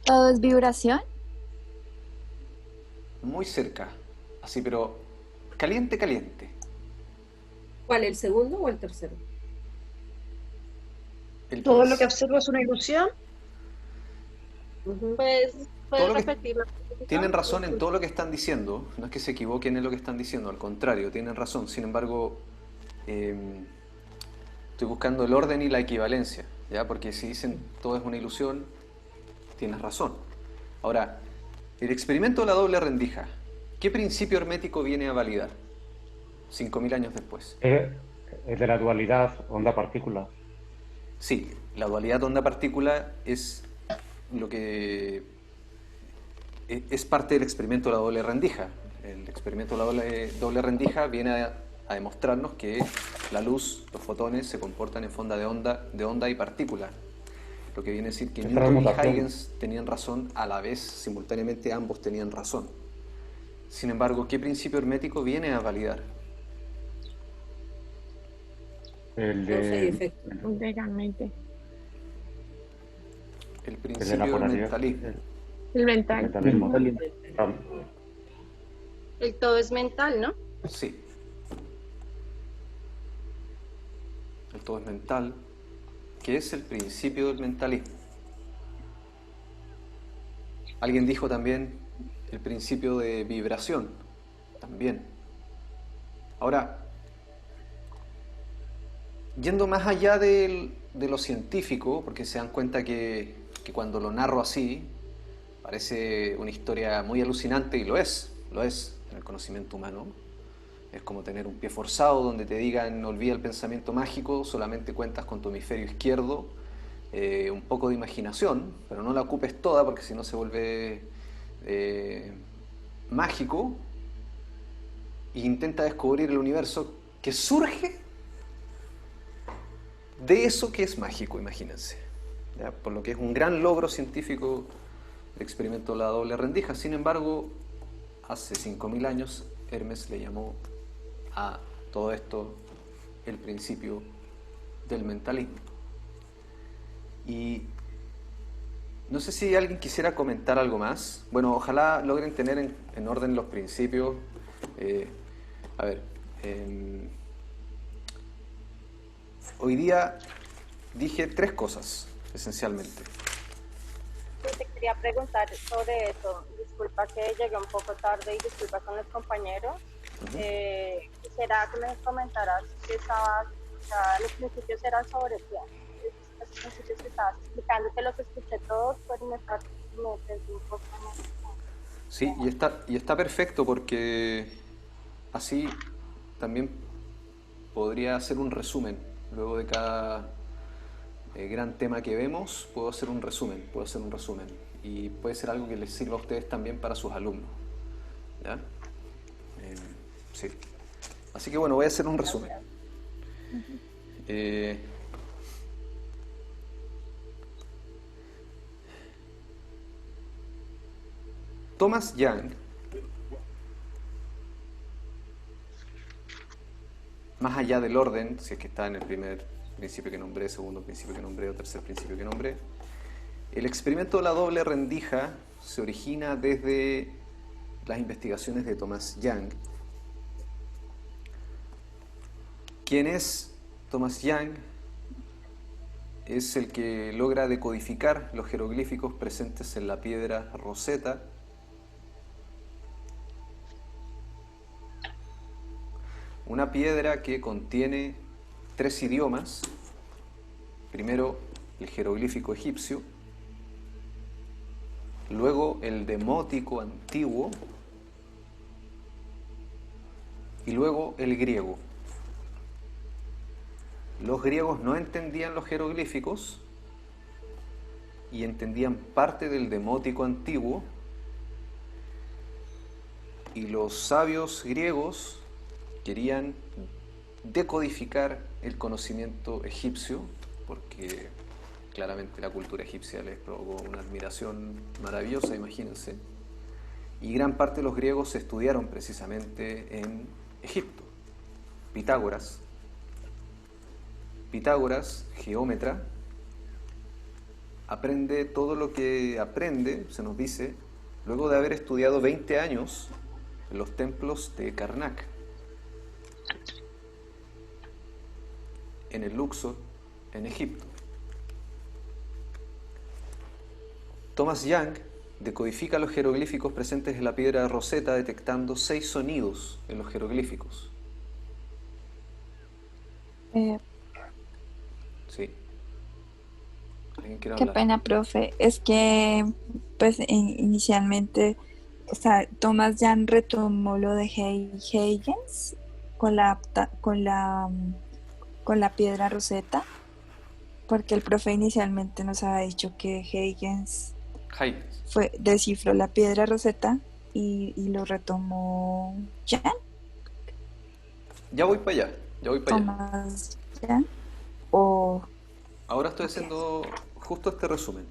Todo es vibración. Muy cerca, así pero caliente, caliente. ¿Cuál, el segundo o el tercero? Todo lo que observo es una ilusión. Ujú. ¿Puedes Todo lo que- repetirlo? Tienen razón en todo lo que están diciendo, no es que se equivoquen en lo que están diciendo, al contrario, tienen razón. Sin embargo, estoy buscando el orden y la equivalencia, ¿ya? Porque si dicen todo es una ilusión, tienes razón. Ahora, el experimento de la doble rendija, ¿qué principio hermético viene a validar 5.000 años después? Es de la dualidad onda-partícula. Sí, la dualidad onda-partícula es lo que es parte del experimento de la doble rendija. El experimento de la doble rendija viene a demostrarnos que la luz, los fotones, se comportan en forma de onda y partícula. Lo que viene a decir que Es Newton y transmutación. Huygens tenían razón a la vez, simultáneamente ambos tenían razón. Sin embargo, ¿qué principio hermético viene a validar? El Causa y de, efecto. Legalmente. El el de la principio del polaridad. mentalismo. El El mental. mentalismo. Ah, El todo es mental, ¿no? Sí. El todo es mental, que es el principio del mentalismo. Alguien dijo también el principio de vibración, también. Ahora, yendo más allá de lo científico, porque se dan cuenta que cuando lo narro así, parece una historia muy alucinante, y lo es en el conocimiento humano. Es como tener un pie forzado donde te digan olvida el pensamiento mágico, solamente cuentas con tu hemisferio izquierdo, un poco de imaginación, pero no la ocupes toda porque si no se vuelve mágico, e intenta descubrir el universo que surge de eso que es mágico, imagínense. ¿Ya? Por lo que es un gran logro científico el experimento de la doble rendija. Sin embargo, hace 5.000 años Hermes le llamó a todo esto el principio del mentalismo. Y no sé si alguien quisiera comentar algo más. Bueno, ojalá logren tener en orden los principios. A ver, hoy día dije 3 cosas, esencialmente. Te quería preguntar sobre eso. Disculpa que llegué un poco tarde y disculpa con los compañeros. Quisiera que me comentaras que los principios eran sobre qué. Los principios que estabas explicando, que los escuché todos, pero me perdí un poco más. Sí, y está perfecto porque así también podría hacer un resumen. Luego de cada gran tema que vemos, puedo hacer un resumen. Y puede ser algo que les sirva a ustedes también para sus alumnos. ¿Ya? Sí. Así que bueno, voy a hacer un resumen. Thomas Young, más allá del orden, si es que está en el primer principio que nombré, segundo principio que nombré o tercer principio que nombré, el experimento de la doble rendija se origina desde las investigaciones de Thomas Young. ¿Quién es Thomas Young? es el que logra decodificar los jeroglíficos presentes en la piedra Rosetta. Una piedra que contiene 3 idiomas. Primero el jeroglífico egipcio, luego el demótico antiguo y luego el griego. Los griegos no entendían los jeroglíficos y entendían parte del demótico antiguo, y los sabios griegos querían decodificar el conocimiento egipcio, porque claramente la cultura egipcia les provocó una admiración maravillosa, imagínense. Y gran parte de los griegos estudiaron precisamente en Egipto. Pitágoras, geómetra, aprende todo lo que aprende, se nos dice, luego de haber estudiado 20 años en los templos de Karnak, en el Luxor, en Egipto. Thomas Young decodifica los jeroglíficos presentes en la piedra Rosetta detectando 6 sonidos en los jeroglíficos. Sí. ¿Alguien quiere Qué hablar? pena, profe. Es que, pues, inicialmente, o sea, Thomas Young retomó lo de Huygens con la piedra Rosetta, porque el profe inicialmente nos había dicho que Huygens descifró la piedra Rosetta y lo retomó Young. Ya voy para allá. Thomas Young. O Ahora estoy haciendo justo este resumen.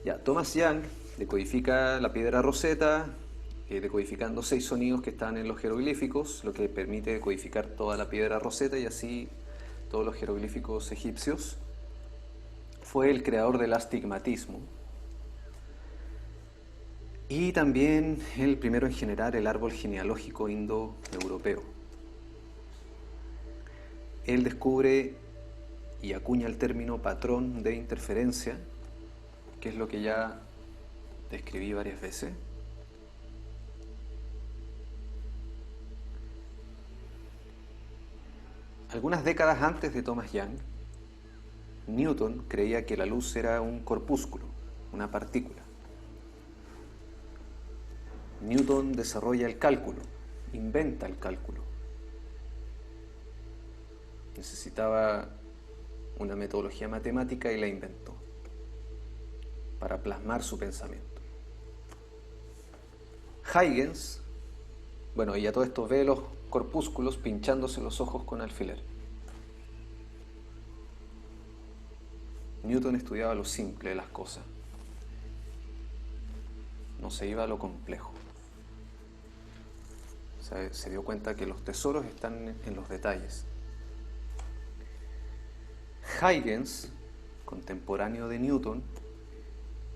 Ya, Thomas Young decodifica la piedra Rosetta, decodificando 6 sonidos que están en los jeroglíficos, lo que permite decodificar toda la piedra Rosetta y así todos los jeroglíficos egipcios. Fue el creador del astigmatismo y también el primero en generar el árbol genealógico indoeuropeo. Él descubre y acuña el término patrón de interferencia, que es lo que ya describí varias veces. Algunas décadas antes de Thomas Young, Newton creía que la luz era un corpúsculo, una partícula. Newton desarrolla el cálculo, inventa el cálculo. Necesitaba una metodología matemática y la inventó para plasmar su pensamiento. Huygens, bueno, y a todo esto ve los corpúsculos pinchándose los ojos con alfiler. Newton estudiaba lo simple de las cosas, no se iba a lo complejo. Se dio cuenta que los tesoros están en los detalles. Huygens, contemporáneo de Newton,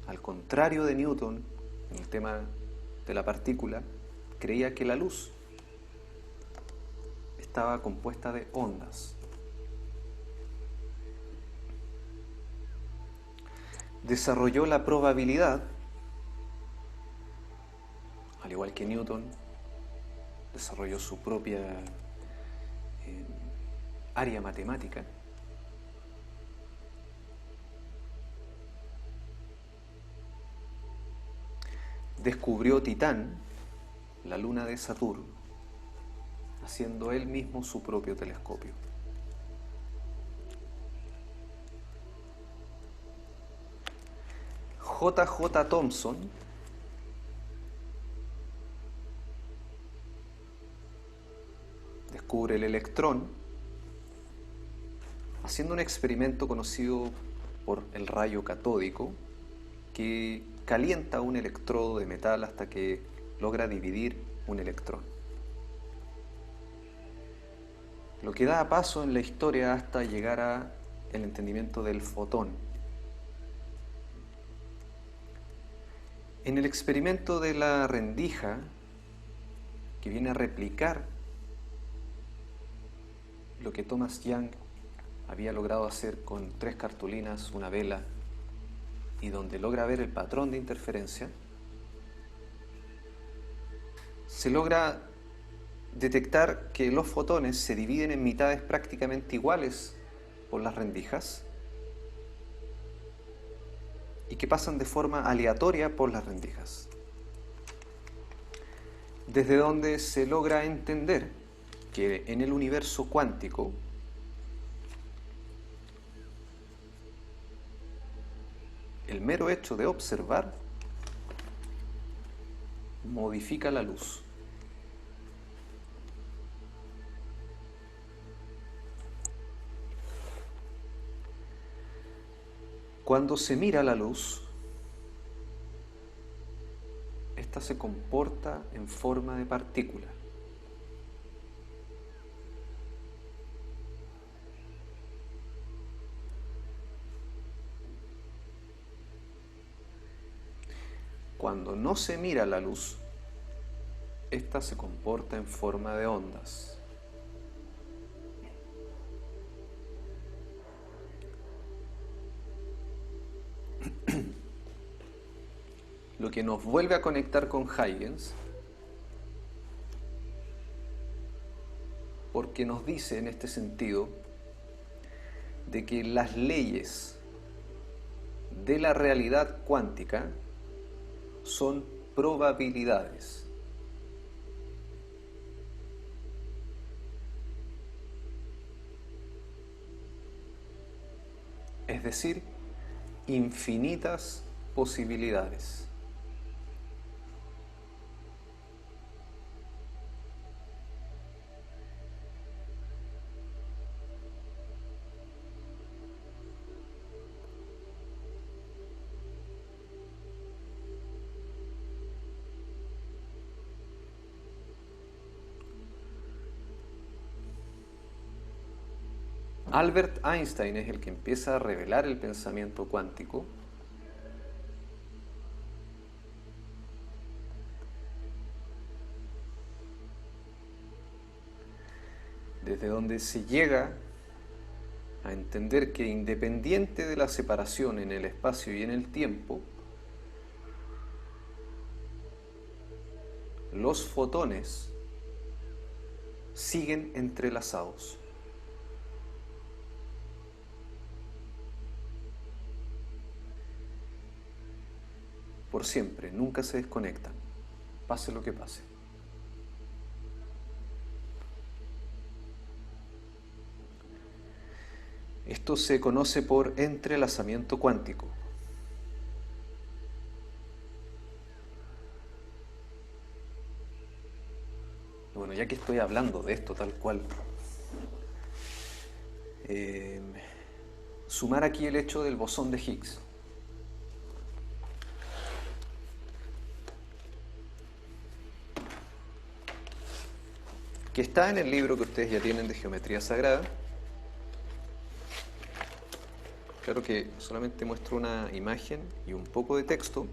al contrario de Newton, en el tema de la partícula, creía que la luz estaba compuesta de ondas. Desarrolló la probabilidad, al igual que Newton, desarrolló su propia área matemática. Descubrió Titán, la luna de Saturno, haciendo él mismo su propio telescopio. J.J. Thomson descubre el electrón haciendo un experimento conocido por el rayo catódico, que calienta un electrodo de metal hasta que logra dividir un electrón. Lo que da paso en la historia hasta llegar al entendimiento del fotón. En el experimento de la rendija, que viene a replicar lo que Thomas Young había logrado hacer con 3 cartulinas, una vela, y donde logra ver el patrón de interferencia, se logra detectar que los fotones se dividen en mitades prácticamente iguales por las rendijas y que pasan de forma aleatoria por las rendijas. Desde donde se logra entender que en el universo cuántico el mero hecho de observar modifica la luz. Cuando se mira la luz, esta se comporta en forma de partícula. Cuando no se mira la luz, esta se comporta en forma de ondas. Lo que nos vuelve a conectar con Huygens, porque nos dice en este sentido de que las leyes de la realidad cuántica son probabilidades. Es decir, infinitas posibilidades. Albert Einstein es el que empieza a revelar el pensamiento cuántico. Desde donde se llega a entender que independiente de la separación en el espacio y en el tiempo, los fotones siguen entrelazados. Por siempre, nunca se desconectan, pase lo que pase. Esto se conoce por entrelazamiento cuántico. Bueno, ya que estoy hablando de esto tal cual, sumar aquí el hecho del bosón de Higgs. Que está en el libro que ustedes ya tienen de Geometría Sagrada. Claro que solamente muestro una imagen y un poco de texto.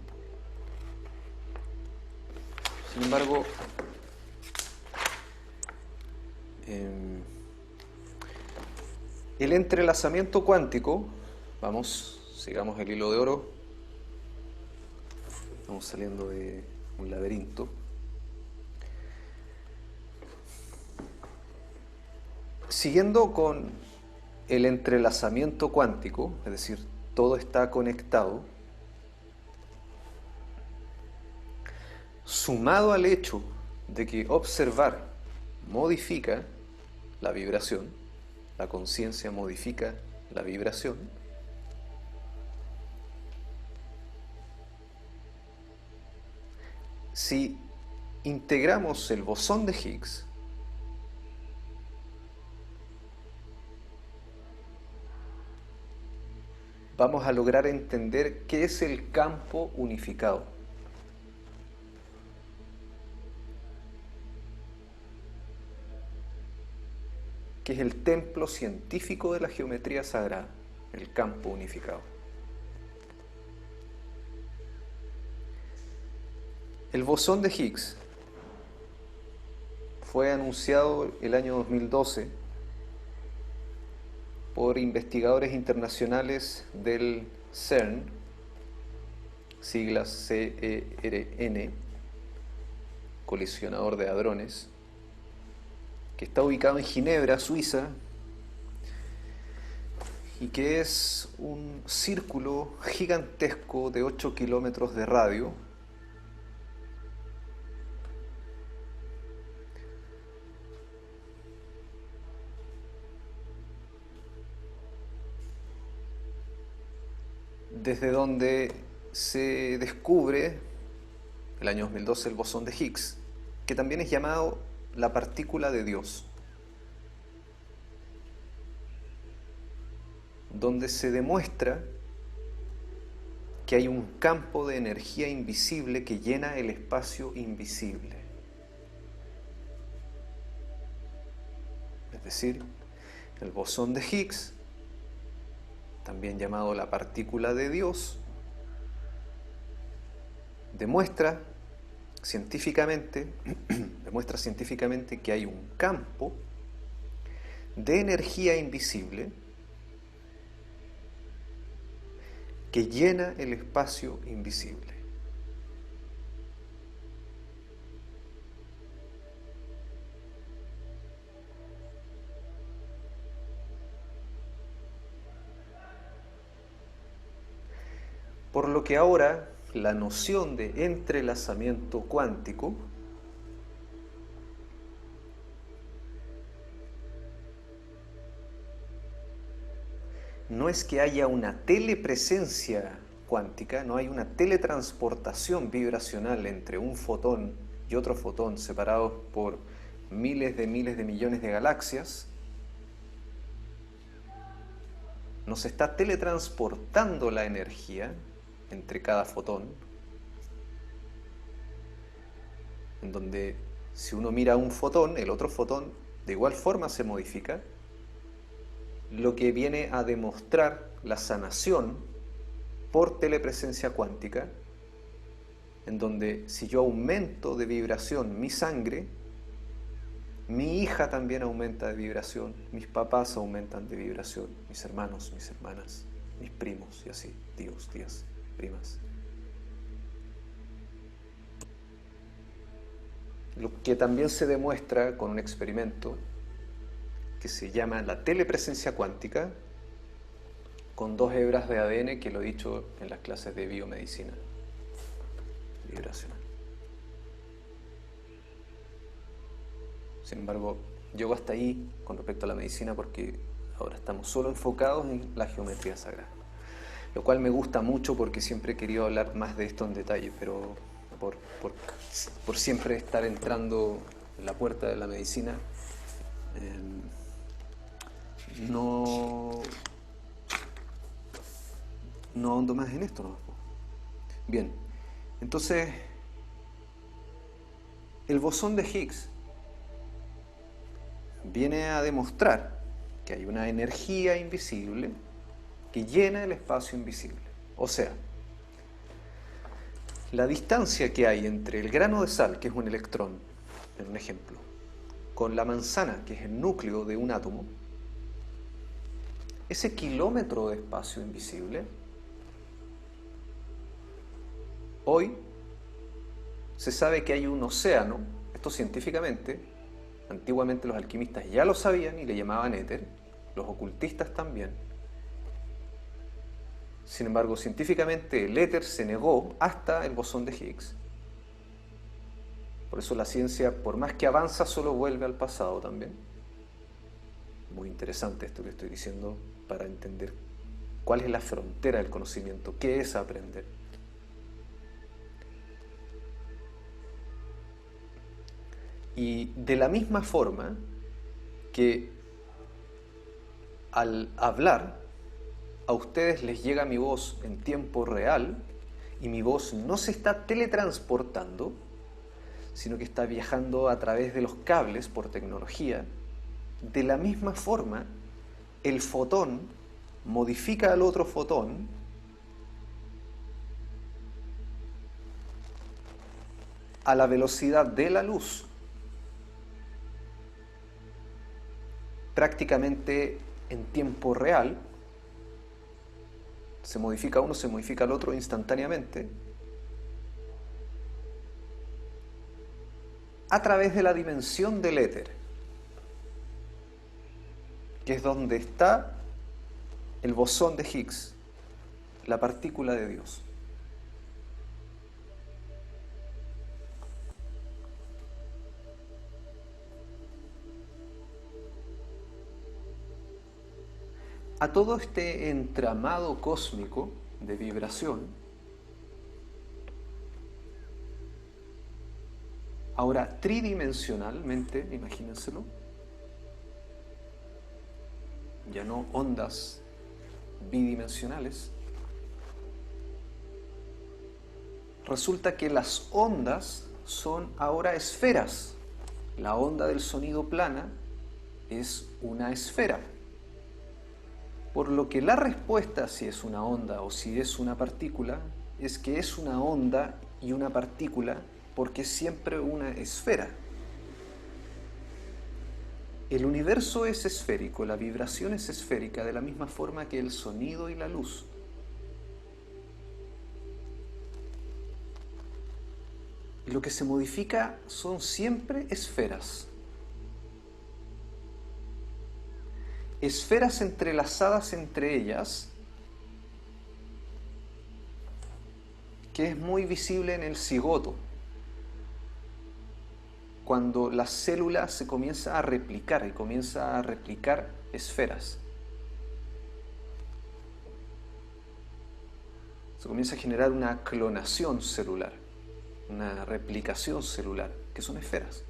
Sin embargo, el entrelazamiento cuántico, sigamos el hilo de oro, vamos saliendo de un laberinto. Siguiendo con el entrelazamiento cuántico, es decir, todo está conectado, sumado al hecho de que observar modifica la vibración, la conciencia modifica la vibración, si integramos el bosón de Higgs, vamos a lograr entender qué es el campo unificado. Que es el templo científico de la geometría sagrada, el campo unificado. El bosón de Higgs fue anunciado el año 2012 por investigadores internacionales del CERN, siglas CERN, colisionador de hadrones, que está ubicado en Ginebra, Suiza, y que es un círculo gigantesco de 8 kilómetros de radio, desde donde se descubre, el año 2012, el bosón de Higgs, que también es llamado la partícula de Dios, donde se demuestra que hay un campo de energía invisible que llena el espacio invisible. Es decir, el bosón de Higgs, también llamado la partícula de Dios, demuestra científicamente que hay un campo de energía invisible que llena el espacio invisible. Por lo que ahora la noción de entrelazamiento cuántico no es que haya una telepresencia cuántica, no hay una teletransportación vibracional entre un fotón y otro fotón separados por miles de millones de galaxias. Nos está teletransportando la energía entre cada fotón, en donde si uno mira un fotón, el otro fotón de igual forma se modifica, lo que viene a demostrar la sanación por telepresencia cuántica, en donde si yo aumento de vibración mi sangre, mi hija también aumenta de vibración, mis papás aumentan de vibración, mis hermanos, mis hermanas, mis primos y así, tíos, tías, primas. Lo que también se demuestra con un experimento que se llama la telepresencia cuántica, con 2 hebras de ADN, que lo he dicho en las clases de biomedicina vibracional. Sin embargo, llego hasta ahí con respecto a la medicina porque ahora estamos solo enfocados en la geometría sagrada, lo cual me gusta mucho porque siempre he querido hablar más de esto en detalle, pero por siempre estar entrando en la puerta de la medicina, no ahondo más en esto, ¿no? Bien, entonces el bosón de Higgs viene a demostrar que hay una energía invisible que llena el espacio invisible. O sea, la distancia que hay entre el grano de sal, que es un electrón, en un ejemplo, con la manzana, que es el núcleo de un átomo, ese kilómetro de espacio invisible, hoy se sabe que hay un océano, esto científicamente, antiguamente los alquimistas ya lo sabían y le llamaban éter, los ocultistas también. Sin embargo, científicamente el éter se negó hasta el bosón de Higgs. Por eso la ciencia, por más que avanza, solo vuelve al pasado también. Muy interesante esto que estoy diciendo para entender cuál es la frontera del conocimiento, qué es aprender. Y de la misma forma que al hablar a ustedes les llega mi voz en tiempo real y mi voz no se está teletransportando, sino que está viajando a través de los cables por tecnología, de la misma forma el fotón modifica al otro fotón a la velocidad de la luz, prácticamente en tiempo real, se modifica uno, se modifica el otro instantáneamente, a través de la dimensión del éter, que es donde está el bosón de Higgs, la partícula de Dios. A todo este entramado cósmico de vibración, ahora tridimensionalmente, imagínenselo, ya no ondas bidimensionales, resulta que las ondas son ahora esferas. La onda del sonido plana es una esfera. Por lo que la respuesta si es una onda o si es una partícula es que es una onda y una partícula porque es siempre una esfera. El universo es esférico, la vibración es esférica de la misma forma que el sonido y la luz. Y lo que se modifica son siempre esferas. Esferas entrelazadas entre ellas, que es muy visible en el cigoto, cuando la célula se comienza a replicar y comienza a replicar esferas. Se comienza a generar una clonación celular, una replicación celular, que son esferas.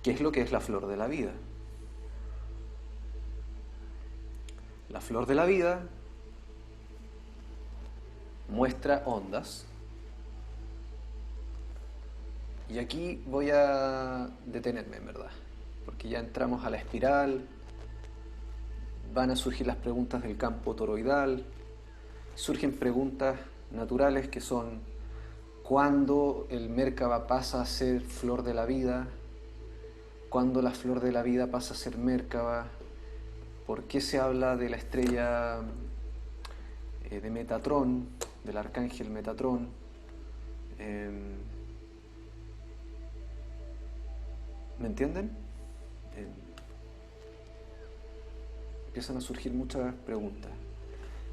¿Qué es lo que es la flor de la vida? La flor de la vida muestra ondas. Y aquí voy a detenerme, en verdad, porque ya entramos a la espiral, van a surgir las preguntas del campo toroidal, surgen preguntas naturales que son ¿cuándo el Merkaba pasa a ser flor de la vida? ¿Cuándo la flor de la vida pasa a ser Merkaba? ¿Por qué se habla de la estrella de Metatrón, del arcángel Metatrón? ¿Me entienden? Empiezan a surgir muchas preguntas.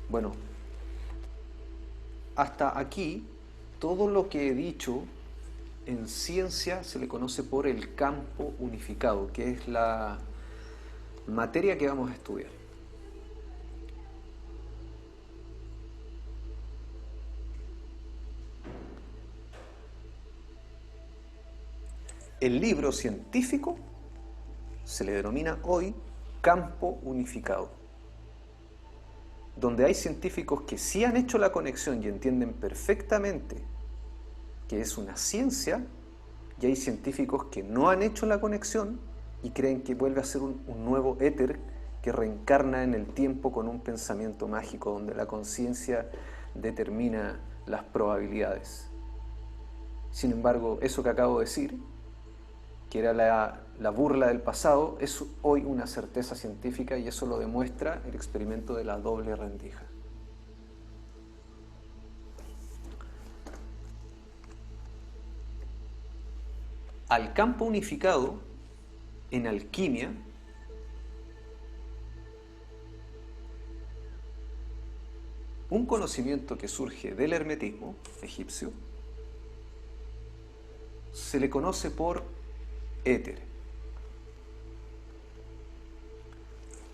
Bueno, hasta aquí todo lo que he dicho en ciencia se le conoce por el campo unificado, que es la materia que vamos a estudiar. El libro científico se le denomina hoy campo unificado, donde hay científicos que sí han hecho la conexión y entienden perfectamente que es una ciencia, y hay científicos que no han hecho la conexión y creen que vuelve a ser un nuevo éter que reencarna en el tiempo con un pensamiento mágico donde la conciencia determina las probabilidades. Sin embargo, eso que acabo de decir, que era la burla del pasado, es hoy una certeza científica y eso lo demuestra el experimento de la doble rendija. Al campo unificado, en alquimia, un conocimiento que surge del hermetismo egipcio se le conoce por éter.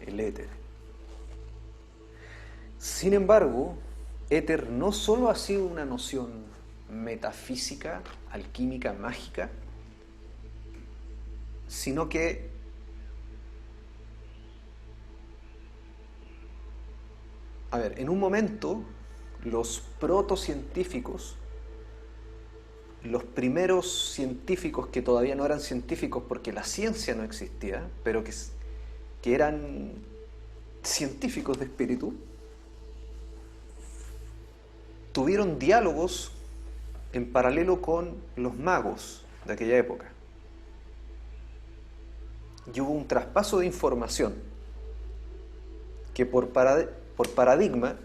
El éter. Sin embargo, éter no solo ha sido una noción metafísica, alquímica, mágica, sino que en un momento los protocientíficos, los primeros científicos que todavía no eran científicos porque la ciencia no existía, pero que eran científicos de espíritu, tuvieron diálogos en paralelo con los magos de aquella época. y hubo un traspaso de información que por paradigma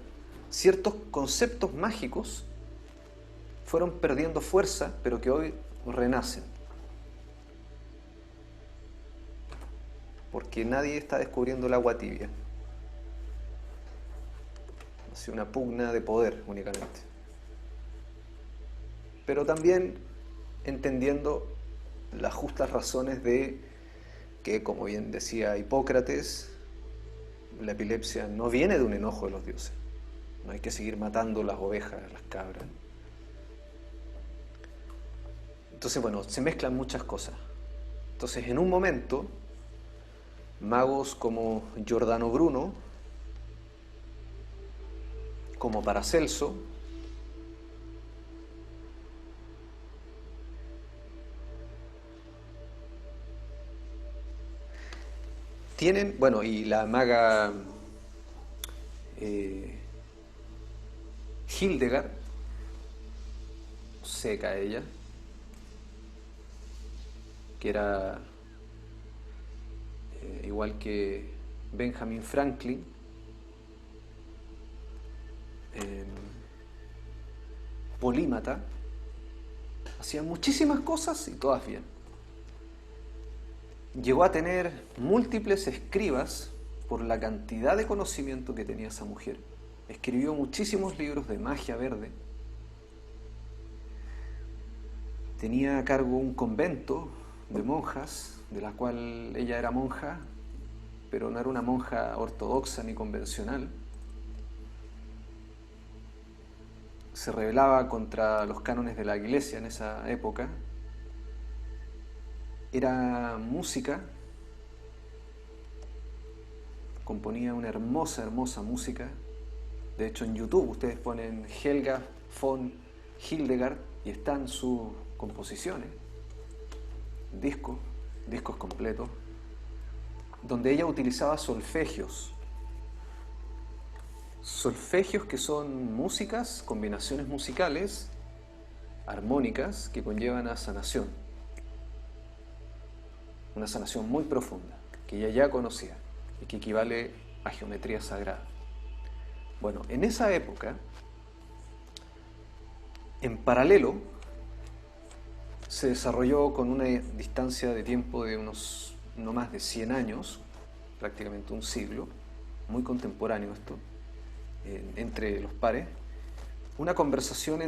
ciertos conceptos mágicos fueron perdiendo fuerza, pero que hoy renacen. Porque nadie está descubriendo el agua tibia. Ha sido una pugna de poder únicamente. Pero también entendiendo las justas razones de que, como bien decía Hipócrates, la epilepsia no viene de un enojo de los dioses. No hay que seguir matando las ovejas, las cabras. Entonces, bueno, se mezclan muchas cosas. Entonces, en un momento, magos como Giordano Bruno, como Paracelso, tienen, bueno, y la maga Hildegard, seca ella, que era igual que Benjamin Franklin, polímata, hacía muchísimas cosas y todas bien. Llegó a tener múltiples escribas por la cantidad de conocimiento que tenía esa mujer. Escribió muchísimos libros de magia verde. Tenía a cargo un convento de monjas, de la cual ella era monja, pero no era una monja ortodoxa ni convencional. Se rebelaba contra los cánones de la iglesia en esa época. Era música, componía una hermosa, hermosa música. De hecho, en YouTube ustedes ponen Helga von Hildegard y están sus composiciones, discos completos, donde ella utilizaba solfegios que son músicas, combinaciones musicales, armónicas, que conllevan a sanación. Una sanación muy profunda, que ella ya conocía y que equivale a geometría sagrada. Bueno, en esa época, en paralelo, se desarrolló con una distancia de tiempo de unos no más de 100 años, prácticamente un siglo, muy contemporáneo esto, entre los pares, una conversación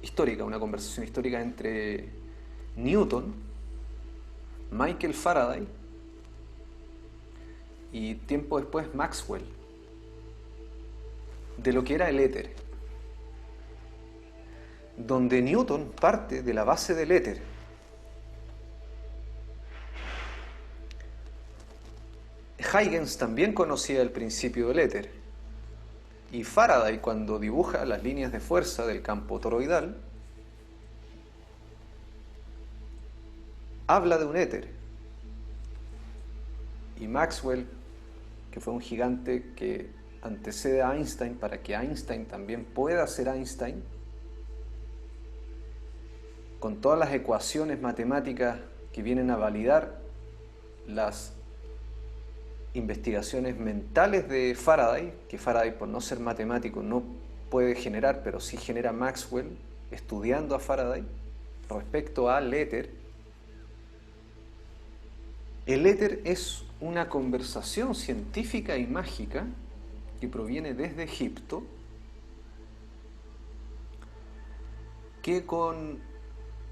histórica entre Newton, Michael Faraday y tiempo después Maxwell, de lo que era el éter, donde Newton parte de la base del éter. Huygens también conocía el principio del éter, y Faraday, cuando dibuja las líneas de fuerza del campo toroidal, habla de un éter. Y Maxwell, que fue un gigante que antecede a Einstein para que Einstein también pueda ser Einstein, con todas las ecuaciones matemáticas que vienen a validar las investigaciones mentales de Faraday, que Faraday, por no ser matemático, no puede generar, pero sí genera Maxwell estudiando a Faraday respecto al éter. El éter es una conversación científica y mágica que proviene desde Egipto, que con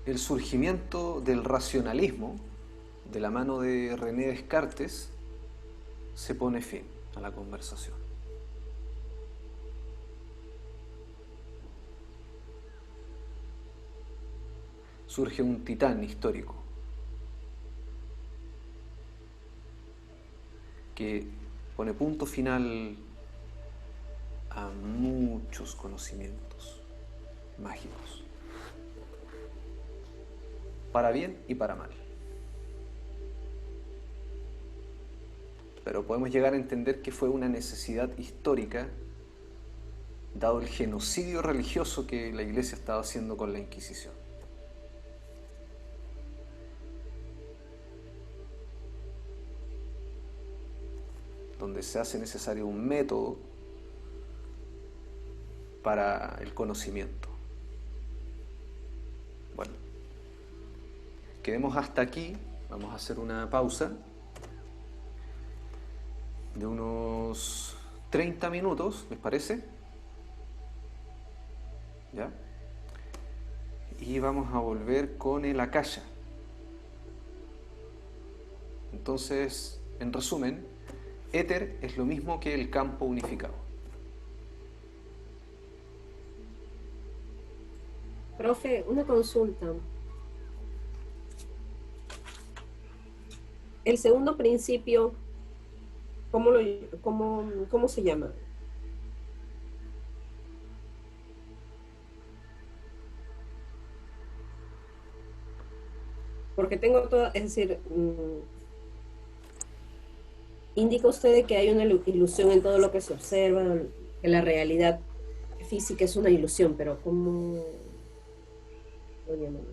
el surgimiento del racionalismo de la mano de René Descartes se pone fin a la conversación. Surge un titán histórico que pone punto final a muchos conocimientos mágicos, para bien y para mal. Pero podemos llegar a entender que fue una necesidad histórica, dado el genocidio religioso que la Iglesia estaba haciendo con la Inquisición. donde se hace necesario un método para el conocimiento. Bueno, quedemos hasta aquí. Vamos a hacer una pausa de unos 30 minutos, ¿les parece? ¿Ya? Y vamos a volver con el Akasha. Entonces, en resumen, éter es lo mismo que el campo unificado. Profe, una consulta. El segundo principio, ¿cómo se llama? Porque tengo toda, es decir, indica usted de que hay una ilusión en todo lo que se observa, que la realidad física es una ilusión, pero ¿cómo lo llamamos?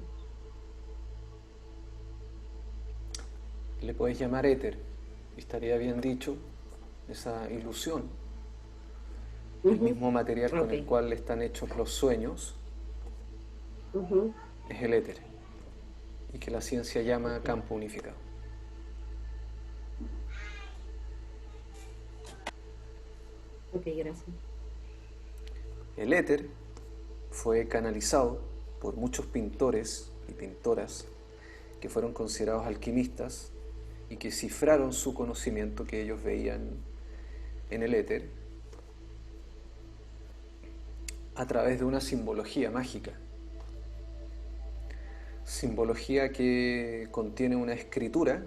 Le puedes llamar éter, estaría bien dicho, esa ilusión. El mismo material con el cual están hechos los sueños es el éter, y que la ciencia llama campo unificado. Ok, gracias. El éter fue canalizado por muchos pintores y pintoras que fueron considerados alquimistas y que cifraron su conocimiento que ellos veían en el éter a través de una simbología mágica. Simbología que contiene una escritura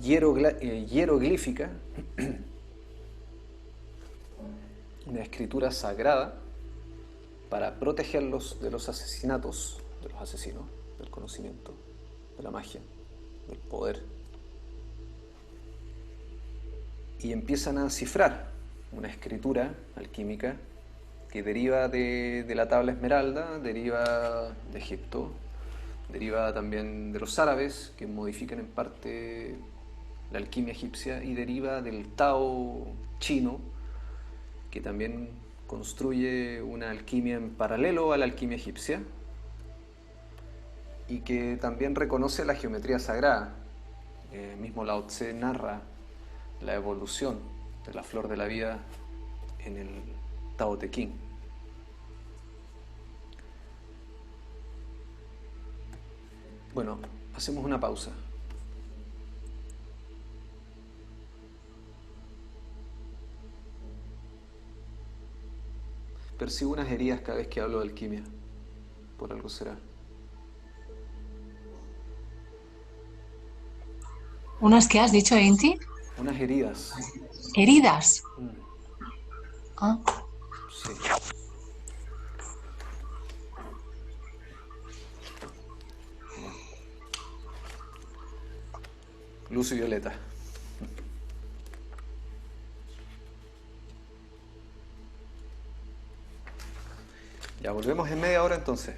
hieroglífica, una escritura sagrada para protegerlos de los asesinatos, de los asesinos, del conocimiento, de la magia, del poder. Y empiezan a cifrar una escritura alquímica que deriva de la tabla esmeralda, deriva de Egipto, deriva también de los árabes, que modifican en parte la alquimia egipcia, y deriva del Tao chino, que también construye una alquimia en paralelo a la alquimia egipcia y que también reconoce la geometría sagrada. Mismo Lao Tse narra la evolución de la flor de la vida en el Tao Te Ching. Bueno, hacemos una pausa. Percibo unas heridas cada vez que hablo de alquimia. Por algo será. ¿Unas que has dicho, Inti? Unas heridas. ¿Heridas? Ah. Sí. Luz y violeta. Ya volvemos en media hora entonces.